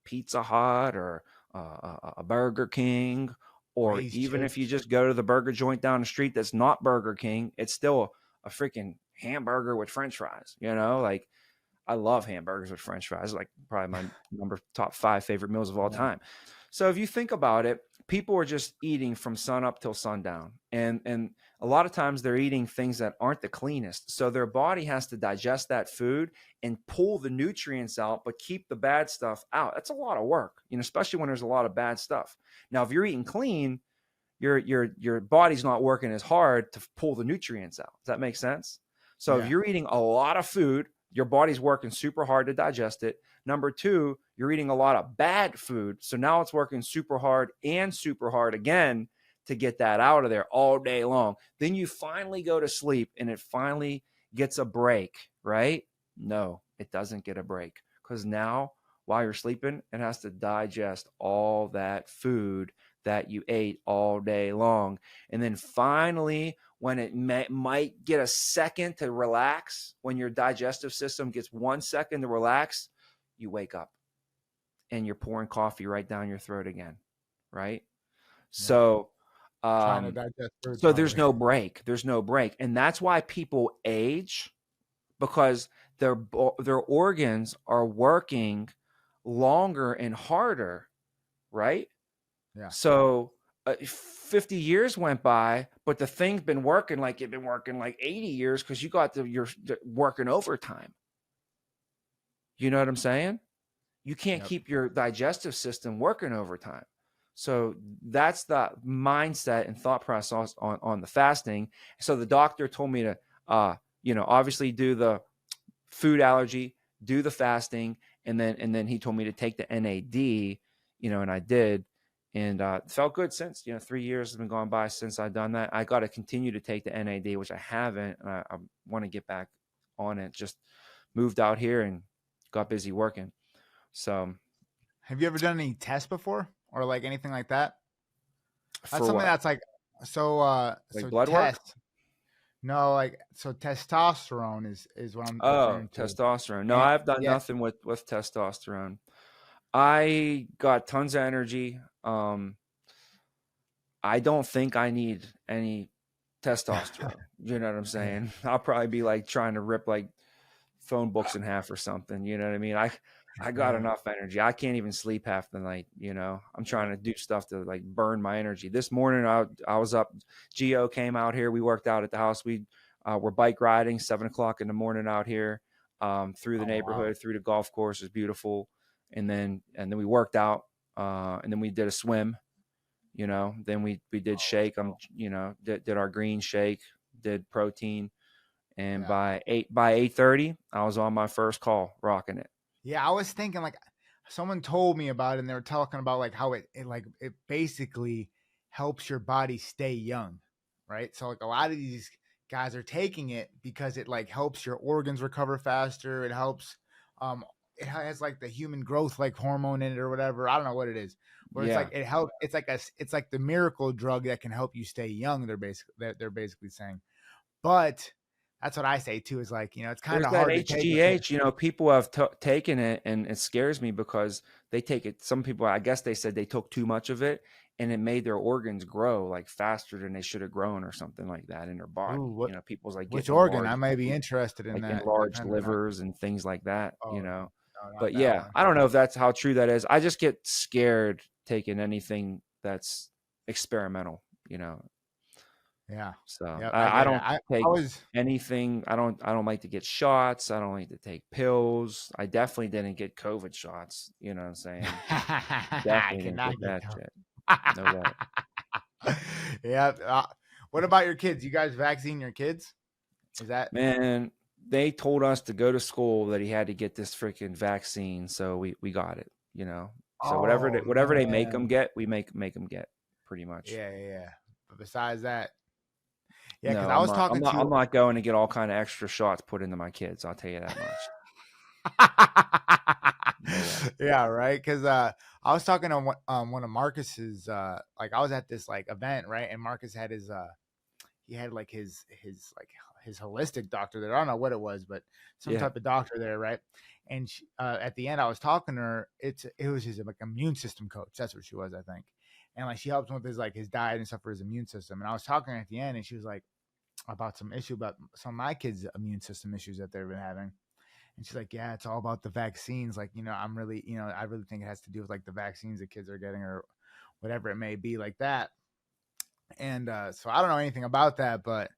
Pizza Hut or a Burger King, or Raise even if you chips. just go to the burger joint down the street that's not Burger King, it's still a freaking hamburger with French fries. Like I love hamburgers with French fries. Like probably my top 5 favorite meals of all Yeah. time. So if you think about it, people are just eating from sun up till sundown, and a lot of times they're eating things that aren't the cleanest. So their body has to digest that food and pull the nutrients out, but keep the bad stuff out. That's a lot of work, especially when there's a lot of bad stuff. Now, if you're eating clean, your body's not working as hard to pull the nutrients out. Does that make sense? So if Yeah. you're eating a lot of food, your body's working super hard to digest it. Number two, you're eating a lot of bad food. So now it's working super hard and super hard again to get that out of there all day long. Then you finally go to sleep and it finally gets a break, right? No, it doesn't get a break, because now while you're sleeping, it has to digest all that food that you ate all day long. And then finally, when it might get a second to relax, when your digestive system gets 1 second to relax, you wake up and you're pouring coffee right down your throat again, right? Yep. So, Trying to um, digest food so there's probably. no break. There's no break, and that's why people age, because their organs are working longer and harder, right? Yeah. So 50 years went by, but the thing's been working like you've been working like 80 years because you're working overtime. You know what I'm saying? You can't Yep. keep your digestive system working overtime. So that's the mindset and thought process on the fasting. So the doctor told me to, obviously do the food allergy, do the fasting, and then he told me to take the NAD, and I did, and felt good since. 3 years has been gone by since I've done that. I got to continue to take the NAD, which I haven't. I want to get back on it. Just moved out here and got busy working. So Have you ever done any tests before or like anything like that? That's for something what? that's like so Like blood work? test. No, like so testosterone is what I'm Oh, referring to. testosterone. No, And I've done yeah, nothing with testosterone. I got tons of energy. I don't think I need any testosterone. You know what I'm yeah, saying? I'll probably be like trying to rip like phone books in half or something. You know what I mean? I got yeah, enough energy. I can't even sleep half the night. I'm yeah. trying to do stuff to like burn my energy. This morning I was up. Geo came out here. We worked out at the house. We were bike riding 7 o'clock in the morning out here, through the Oh wow. neighborhood, through the golf course. It's beautiful. And then we worked out, and then we did a swim. Then we did Oh, let's shake. go. Did our green shake, did protein, and Yeah. by 8:30, I was on my first call, rocking it. Yeah, I was thinking like someone told me about it and they were talking about like how it basically helps your body stay young, right? So like a lot of these guys are taking it because it like helps your organs recover faster. It helps um it has like the human growth like hormone in it or whatever. I don't know what it is. Where it's like Yeah, it helps it's like the miracle drug that can help you stay young, they're basically saying. But that's what I say too, is like, it's kind there's of that hard to take when you're HGH. People have taken it, and it scares me because they take it. Some people, I guess, they said they took too much of it, and it made their organs grow like faster than they should have grown, or something like that in their Ooh, body. People's like which getting organ? I enlarged, may be interested in like that, enlarged depending on. livers and things like that. Oh no, not But that yeah, one. I don't know if that's how true that is. I just get scared taking anything that's experimental. Yeah, So yeah, I I get it. don't I take was. anything. I don't like to get shots. I don't like to take pills. I definitely didn't get COVID shots. You know what I'm saying? I Definitely didn't cannot get get that shit. No way. that. Yeah. What about your kids? You guys vaccine your kids? Is that? Man, they told us to go to school that he had to get this freaking vaccine, so we got it. So Oh whatever they make them man. get, we make them get, pretty much. Yeah, yeah, yeah. But besides that, yeah, because No, I I'm was not. I'm talking not. I'm to. not going to get all kind of extra shots put into my kids. I'll tell you that much. No way. Yeah, right. Because I was talking to one of Marcus's like I was at this like event, right, and Marcus had his he had like his like his holistic doctor there. I don't know what it was, but some Yeah. type of doctor there, right? And at the end, I was talking to her. It was his like immune system coach. That's what she was, I think. And like she helped him with his like his diet and stuff for his immune system. And I was talking to her at the end, and she was like about some issue about some of my kids' immune system issues that they've been having. And she's like, yeah, it's all about the vaccines. Like, I'm really, I really think it has to do with like the vaccines the kids are getting or whatever it may be like that. And so I don't know anything about that, but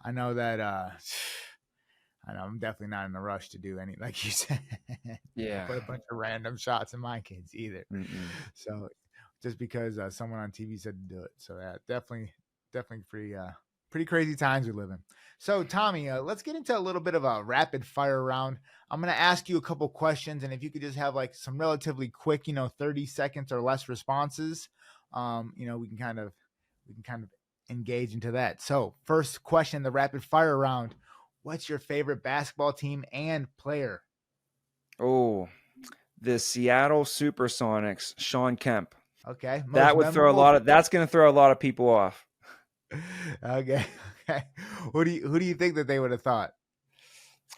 I know that I know I'm definitely not in a rush to do any, like you said, Yeah. put a bunch of random shots in my kids either. Mm-mm. So just because someone on TV said to do it. So yeah, definitely pretty crazy times we live in. So Tommy, let's get into a little bit of a rapid fire round. I'm gonna ask you a couple questions, and if you could just have like some relatively quick, 30 seconds or less responses, we can kind of engage into that. So first question, the rapid fire round. What's your favorite basketball team and player? Oh, the Seattle Supersonics, Sean Kemp. Okay, most That would throw a memorable. lot of. That's going to throw a lot of people off. Okay, okay. Who do you think that they would have thought?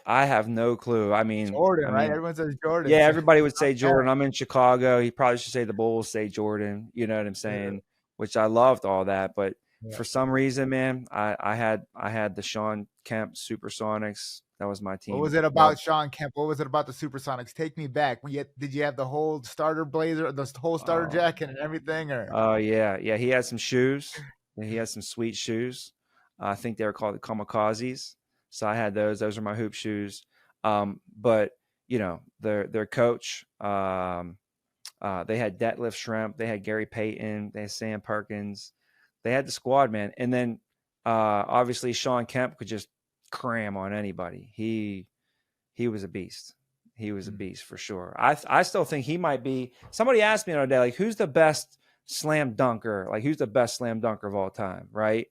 I have no clue. I mean, Jordan, I right? mean, Everyone says Jordan. yeah, So everybody would say yeah, Jordan. I'm in Chicago. He probably should say the Bulls say Jordan. You know what I'm yeah, saying? Which I loved all that, but yeah. for some reason, man, I had the Sean Kemp Supersonics. That was my What team. was it Love. about Sean Kemp? What was it about the Supersonics? Take me back. Did you have the whole starter blazer, the whole starter Oh, jacket, and everything? Or oh yeah, yeah. He had some shoes. He had some sweet shoes. I think they were called the Kamikazes. So I had those. Those are my hoop shoes. But their coach, They had Detlef Shrimp. They had Gary Payton. They had Sam Perkins. They had the squad, man. And then obviously Sean Kemp could just cram on anybody. He was a beast. He was a beast for sure. I still think he might be. Somebody asked me the other day, like, who's the best slam dunker? Like, who's the best slam dunker of all time, right?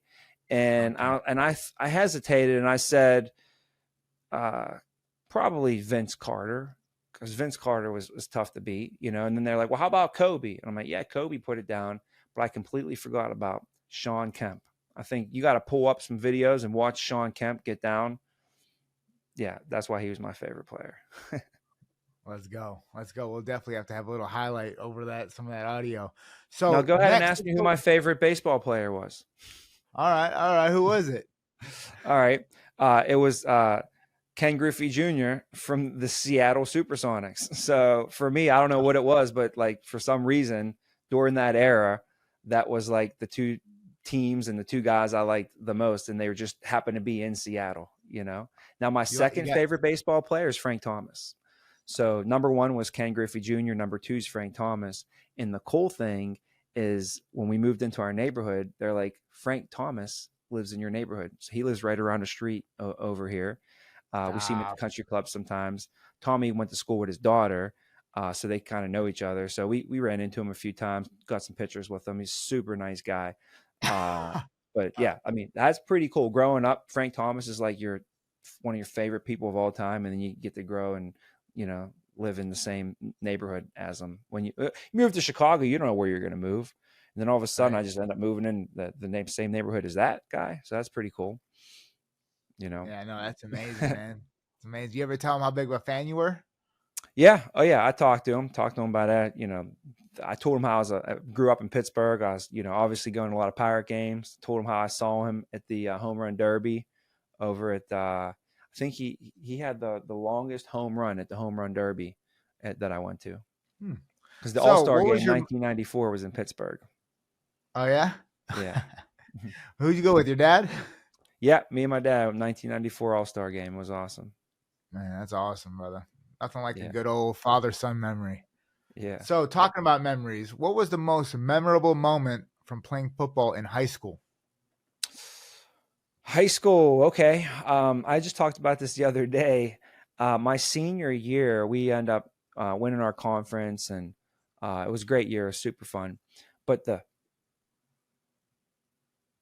And Okay. I hesitated and I said, probably Vince Carter, because Vince Carter was tough to beat, you know. And then they're like, well, how about Kobe? And I'm like, yeah, Kobe put it down, but I completely forgot about Sean Kemp. I think you got to pull up some videos and watch Sean Kemp get down. Yeah, that's why he was my favorite player. Let's go. Let's go. We'll definitely have to have a little highlight over that, some of that audio. Now So go ahead and next, ask me who my favorite baseball player was. all right, all right. Who was it? All right. It was Ken Griffey Jr. from the Seattle Supersonics. So for me, I don't know what it was, but like for some reason during that era, that was like the two teams and the two guys I liked the most, and they were just happened to be in Seattle, you know. Now my You second got favorite baseball player is Frank Thomas. So number one was Ken Griffey Jr., number two is Frank Thomas. And the cool thing is when we moved into our neighborhood, they're like, Frank Thomas lives in your neighborhood. So he lives right around the street over here. We see him at the stop. country club sometimes. Tommy went to school with his daughter, so they kind of know each other. So we ran into him a few times, got some pictures with him. He's a super nice guy. But yeah, I mean, that's pretty cool. Growing up, Frank Thomas is like one of your favorite people of all time, and then you get to grow and, you know, live in the same neighborhood as them. When you move to Chicago, you don't know where you're going to move. And then all of a sudden, Right. I just end up moving in same neighborhood as that guy. So that's pretty cool, you know. Yeah, no, that's amazing, man. It's amazing. You ever tell him how big of a fan you were? Yeah. Oh, yeah. I talked to him about that. You know, I told him how I grew up in Pittsburgh. I was, you know, obviously going to a lot of Pirate games. Told him how I saw him at the home run derby over at, I think he had the longest home run at the home run derby that I went to, Hmm. because the All So, Star what was game your? 1994 was in Pittsburgh. Oh yeah. Yeah. Who'd you go with? Your dad? Yeah. Me and my dad, 1994 All Star game was awesome. Man, that's awesome, brother. Nothing like a Yeah. good old father-son memory. Yeah. So, talking about memories, what was the most memorable moment from playing football in high school? High school, okay. I just talked about this the other day. My senior year, we end up winning our conference, and it was a great year, super fun. But the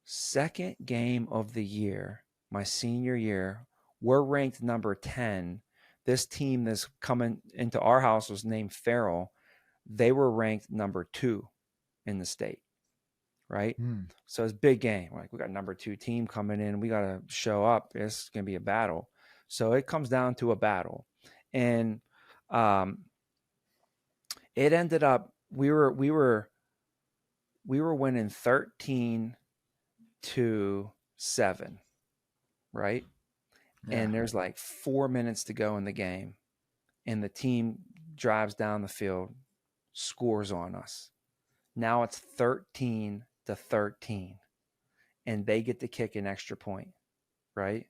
second game of the year, my senior year, we're ranked number 10. This team that's coming into our house was named Farrell. They were ranked number 2 in the state. Right? Hmm. So it's a big game. Like, we got number 2 team coming in. We got to show up. It's going to be a battle. So it comes down to a battle. And it ended up we were winning 13-7, right? Yeah. And there's like 4 minutes to go in the game, and the team drives down the field, scores on us. Now it's 13-13. And they get to kick an extra point, right?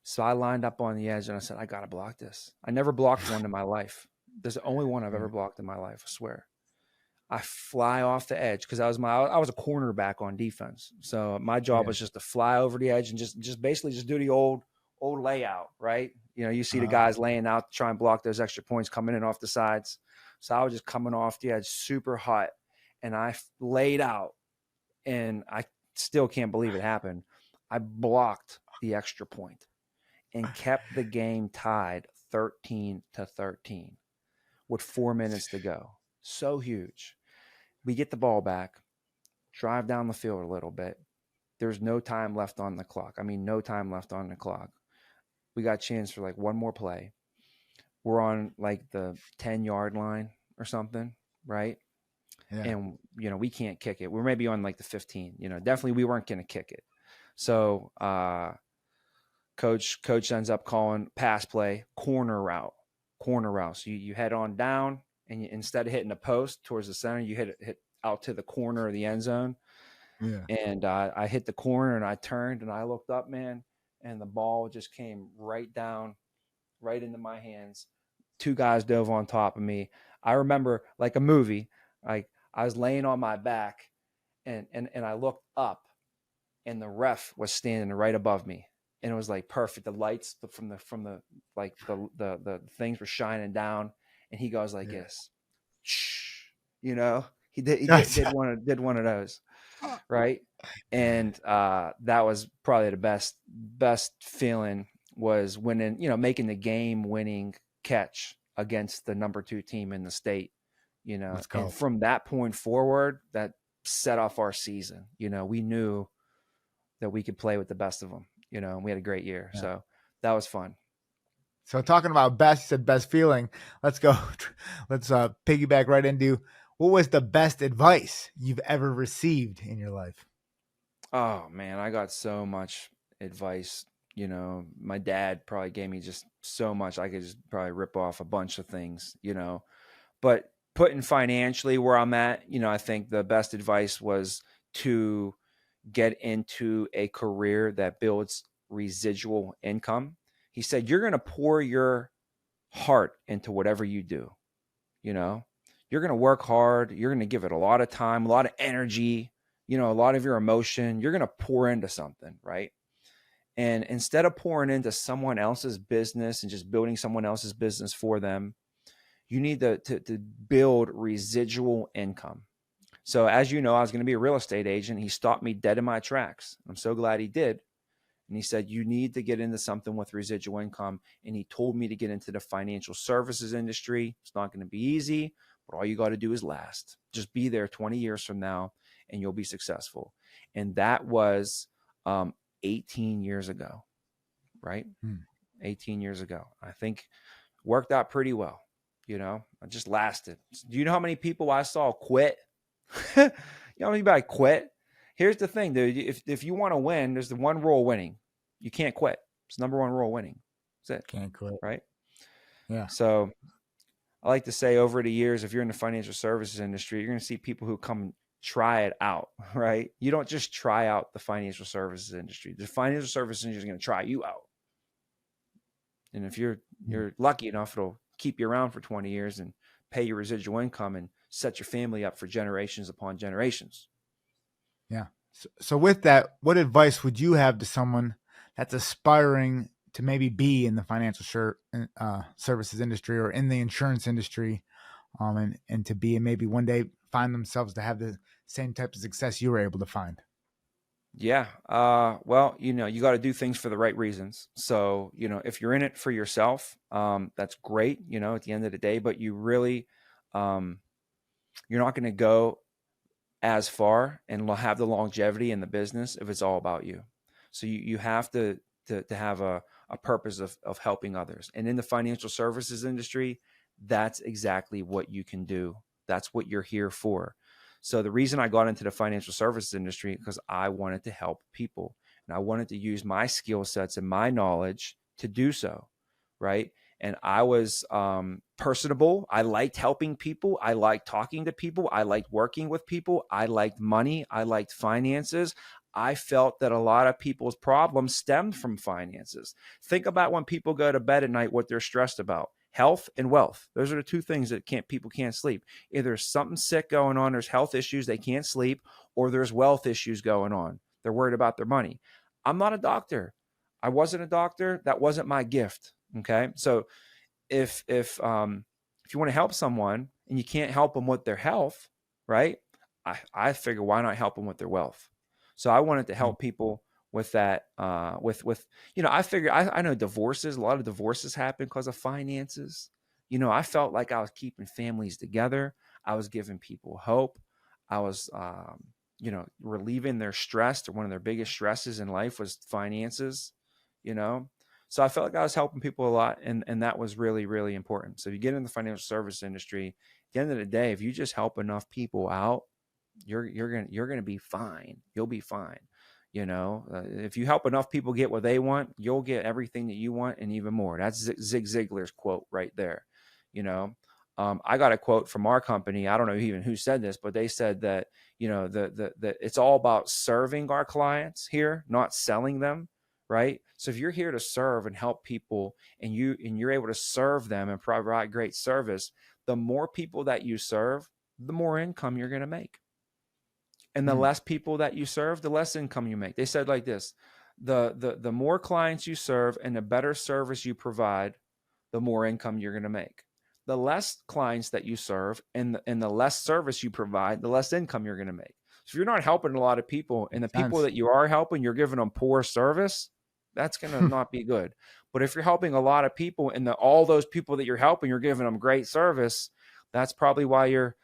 So I lined up on the edge and I said, I got to block this. I never blocked one in my life. There's the only one I've ever blocked in my life, I swear. I fly off the edge because I was a cornerback on defense. So my job Yeah. was just to fly over the edge and just basically just do the old layout, right? You know, you see the Uh-huh. guys laying out to try and block those extra points coming in off the sides. So I was just coming off the edge super hot, and I laid out, and I still can't believe it happened. I blocked the extra point and kept the game tied 13-13 with 4 minutes to go. So huge. We get the ball back, drive down the field a little bit. There's no time left on the clock. I mean, no time left on the clock. We got a chance for like one more play. We're on like the 10-yard line or something, right? Yeah. And, you know, we can't kick it. We're maybe on like the 15, you know, definitely we weren't going to kick it. So coach ends up calling pass play, corner route. So you head on down, and instead of hitting the post towards the center, you hit out to the corner of the end zone. Yeah. And I hit the corner, and I turned and I looked up, man, and the ball just came right down, right into my hands. Two guys dove on top of me. I remember like a movie, like I was laying on my back and I looked up and the ref was standing right above me. And it was like perfect. The lights from the like the things were shining down, and he goes like Yeah. this, shh, you know. He Gotcha. did one of those, right? And that was probably the best feeling, was winning, making the game winning catch against the number 2 team in the state, Let's and go. from that point forward, that set off our season. We knew that we could play with the best of them, and we had a great year. Yeah. So that was fun. So talking about best, you said best feeling. Let's go. Let's piggyback right into what was the best advice you've ever received in your life? Oh man, I got so much advice. My dad probably gave me just so much. I could just probably rip off a bunch of things, but putting financially where I'm at, I think the best advice was to get into a career that builds residual income. He said, you're going to pour your heart into whatever you do. you know you're going to work hard, you're going to give it a lot of time, a lot of energy, a lot of your emotion, you're going to pour into something, right? And instead of pouring into someone else's business and just building someone else's business for them, you need to build residual income. So as you know, I was going to be a real estate agent. He stopped me dead in my tracks. I'm so glad he did. And he said, you need to get into something with residual income. And he told me to get into the financial services industry. It's not going to be easy, but all you got to do is last. Just be there 20 years from now and you'll be successful. And that was 18 years ago, right? 18 years ago. I think worked out pretty well. I just lasted. Do you know how many people I saw quit? You know how many people quit? Here's the thing, dude. If you want to win, there's the one rule winning. You can't quit. It's number one rule winning. That's it. Can't quit. Right? Yeah. So I like to say, over the years, if you're in the financial services industry, you're going to see people who come try it out, right? You don't just try out the financial services industry. The financial services industry is going to try you out. And if you're lucky enough, it'll keep you around for 20 years and pay your residual income and set your family up for generations upon generations. Yeah. So with that, what advice would you have to someone that's aspiring to maybe be in the financial services industry or in the insurance industry, and to be, and maybe one day find themselves to have the same type of success you were able to find? Yeah. Well, you got to do things for the right reasons. So, if you're in it for yourself, that's great, at the end of the day, but you really, you're not going to go as far and have the longevity in the business if it's all about you. So you have to have a purpose of helping others. And in the financial services industry, that's exactly what you can do. That's what you're here for. So the reason I got into the financial services industry, because I wanted to help people and I wanted to use my skill sets and my knowledge to do so. Right. And I was personable. I liked helping people. I liked talking to people. I liked working with people. I liked money. I liked finances. I felt that a lot of people's problems stemmed from finances. Think about when people go to bed at night, what they're stressed about: health and wealth. Those are the two things that people can't sleep. Either there's something sick going on, there's health issues, they can't sleep, or there's wealth issues going on. They're worried about their money. I'm not a doctor. I wasn't a doctor. That wasn't my gift. Okay. So if you want to help someone and you can't help them with their health, right? I figure, why not help them with their wealth? So I wanted to help people with that, with I figure, I know divorces, a lot of divorces happen because of finances. I felt like I was keeping families together. I was giving people hope. I was relieving their stress. One of their biggest stresses in life was finances. So I felt like I was helping people a lot, and that was really, really important. So if you get in the financial service industry, at the end of the day, if you just help enough people out, you're gonna be fine. You'll be fine. If you help enough people get what they want, you'll get everything that you want and even more. That's Zig Ziglar's quote right there. I got a quote from our company. I don't know even who said this, but they said that the it's all about serving our clients here, not selling them. Right. So if you're here to serve and help people, and you're able to serve them and provide great service, the more people that you serve, the more income you're going to make. And the Hmm. less people that you serve, the less income you make. They said like this, the more clients you serve and the better service you provide, the more income you're going to make. The less clients that you serve and the less service you provide, the less income you're going to make. So if you're not helping a lot of people and the Makes people sense. that you are helping, you're giving them poor service, that's going to not be good. But if you're helping a lot of people and all those people that you're helping, you're giving them great service, that's probably why you're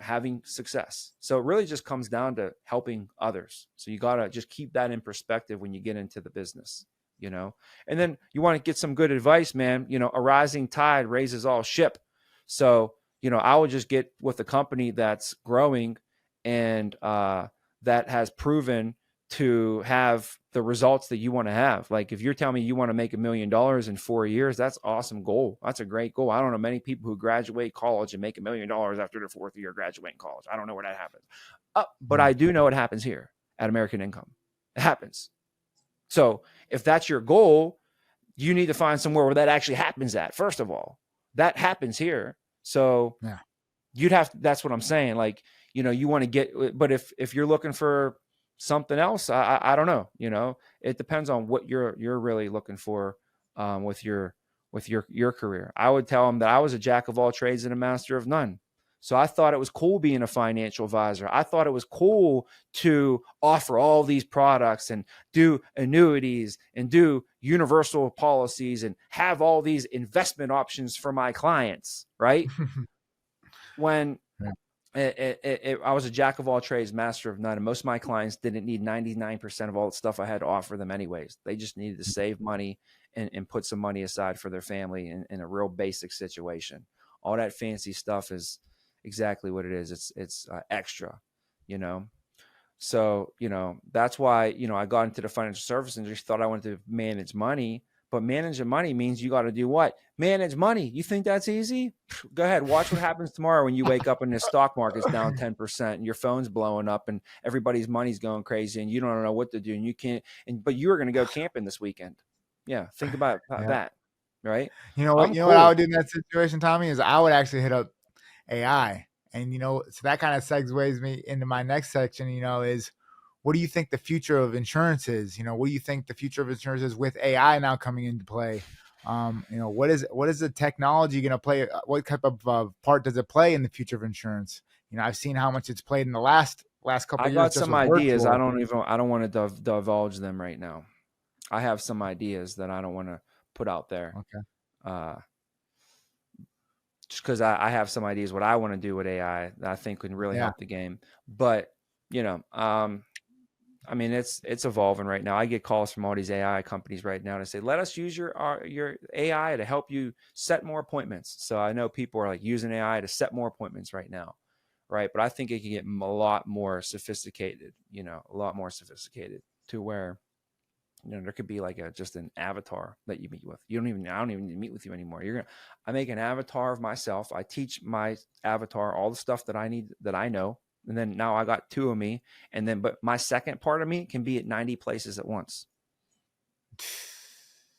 having success. So it really just comes down to helping others. So you got to just keep that in perspective when you get into the business, and then you want to get some good advice, man. A rising tide raises all ship. So, I would just get with a company that's growing and that has proven to have the results that you want to have. Like if you're telling me you want to make $1 million in 4 years, that's awesome goal. That's a great goal. I don't know many people who graduate college and make $1 million after their 4th year graduating college. I don't know where that happens. But I do know it happens here at American Income. It happens. So if that's your goal, you need to find somewhere where that actually happens at. First of all, that happens here. So Yeah. that's what I'm saying. Like, you want to get, but if you're looking for something else, I don't know, it depends on what you're really looking for with your career. I would tell them that I was a jack of all trades and a master of none. So I thought it was cool being a financial advisor. I thought it was cool to offer all these products and do annuities and do universal policies and have all these investment options for my clients, right? When I was a jack of all trades, master of none. And most of my clients didn't need 99% of all the stuff I had to offer them anyways. They just needed to save money and put some money aside for their family in a real basic situation. All that fancy stuff is exactly what it is. It's extra, So, that's why, I got into the financial service and just thought I wanted to manage money. But managing money means you got to do what? Manage money. You think that's easy? Go ahead. Watch what happens tomorrow when you wake up and the stock market's down 10% and your phone's blowing up and everybody's money's going crazy and you don't know what to do and you can't. But you were going to go camping this weekend. Yeah. Think about Yeah. that. Right. You know what? I'm What I cool. would do in that situation, Tommy, is I would actually hit up AI, and so that kind of segues me into my next section. Is what do you think the future of insurance is? What do you think the future of insurance is with AI now coming into play? What is the technology going to play? What type of part does it play in the future of insurance? I've seen how much it's played in the last couple I of years got just some with ideas. virtual. I don't want to divulge them right now. I have some ideas that I don't want to put out there. Okay. Just because I have some ideas what I want to do with AI that I think can really Yeah. help the game. But I mean, it's evolving right now. I get calls from all these AI companies right now to say, let us use your AI to help you set more appointments. So I know people are like using AI to set more appointments right now, right? But I think it can get a lot more sophisticated, to where there could be like just an avatar that you meet with. I don't even need to meet with you anymore. I make an avatar of myself. I teach my avatar all the stuff that I need, that I know. And then now I got 2 of me. But my second part of me can be at 90 places at once.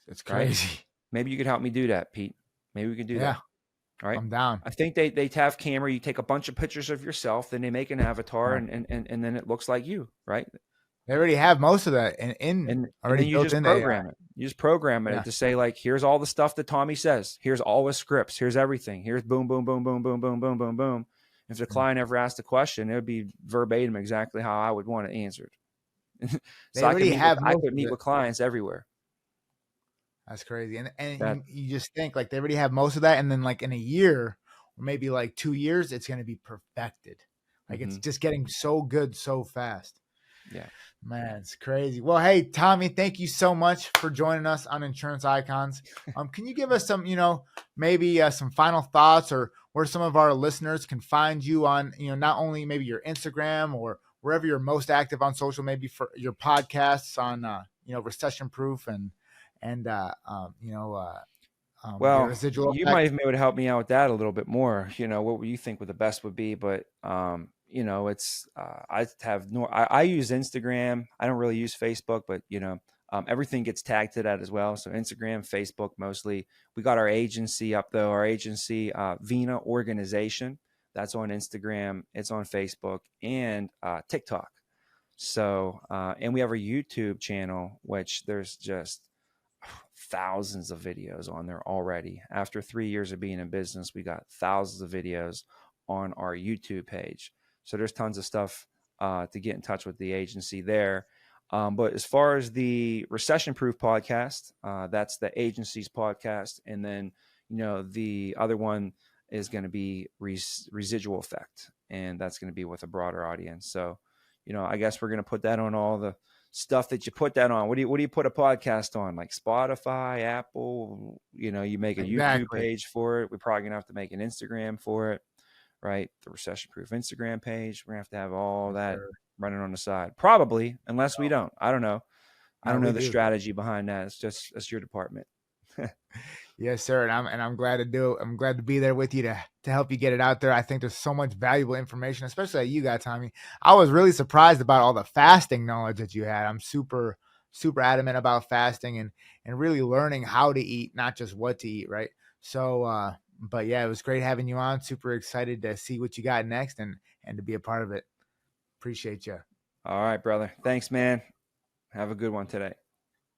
It's Right? crazy. Maybe you could help me do that, Pete. Maybe we could do that. All right. I'm down. I think they have camera. You take a bunch of pictures of yourself, then they make an avatar Yeah. and then it looks like you, right? They already have most of that And already then you built just into AI. program it. You just program it Yeah. to say like, here's all the stuff that Tommy says. Here's all his scripts. Here's everything. Here's boom, boom, boom, boom, boom, boom, boom, boom, boom. If the client ever asked a question, it would be verbatim exactly how I would want it answered. They So I already have most could of meet it. with clients everywhere. That's crazy. And That you just think like they already have most of that, and then like in a year or maybe like 2 years, it's going to be perfected. Like it's just getting so good so fast. Yeah. Man, it's crazy. Well, hey, Tommy, thank you so much for joining us on Insurance Icons. Can you give us some, maybe some final thoughts, or where some of our listeners can find you on, not only maybe your Instagram or wherever you're most active on social, maybe for your podcasts on, recession proof and your Well, residual you effect. might have been able to help me out with that a little bit more. What you think the best would be, but it's I have no. I use Instagram. I don't really use Facebook, but everything gets tagged to that as well. So Instagram, Facebook, mostly. We got our agency up though. Our agency, Vena Organization. That's on Instagram. It's on Facebook and TikTok. So, and we have a YouTube channel, which there's just thousands of videos on there already. After 3 years of being in business, we got thousands of videos on our YouTube page. So there's tons of stuff to get in touch with the agency there. But as far as the Recession Proof podcast, that's the agency's podcast. And then, the other one is going to be Residual Effect. And that's going to be with a broader audience. So, I guess we're going to put that on all the stuff that you put that on. What do you put a podcast on? Like Spotify, Apple, you make a YouTube Exactly. page for it. We're probably gonna have to make an Instagram for it, right? The Recession Proof Instagram page. We're gonna have to have all Yes, that sir. running on the side. Probably, unless we No, don't. I don't know. I no, don't know we the do. strategy behind that. It's your department. Yes, sir. And I'm glad to do it. I'm glad to be there with you to help you get it out there. I think there's so much valuable information, especially that you got, Tommy. I was really surprised about all the fasting knowledge that you had. I'm super, super adamant about fasting and really learning how to eat, not just what to eat, right? So but yeah, it was great having you on. Super excited to see what you got next and to be a part of it. Appreciate you. All right, brother. Thanks, man. Have a good one today.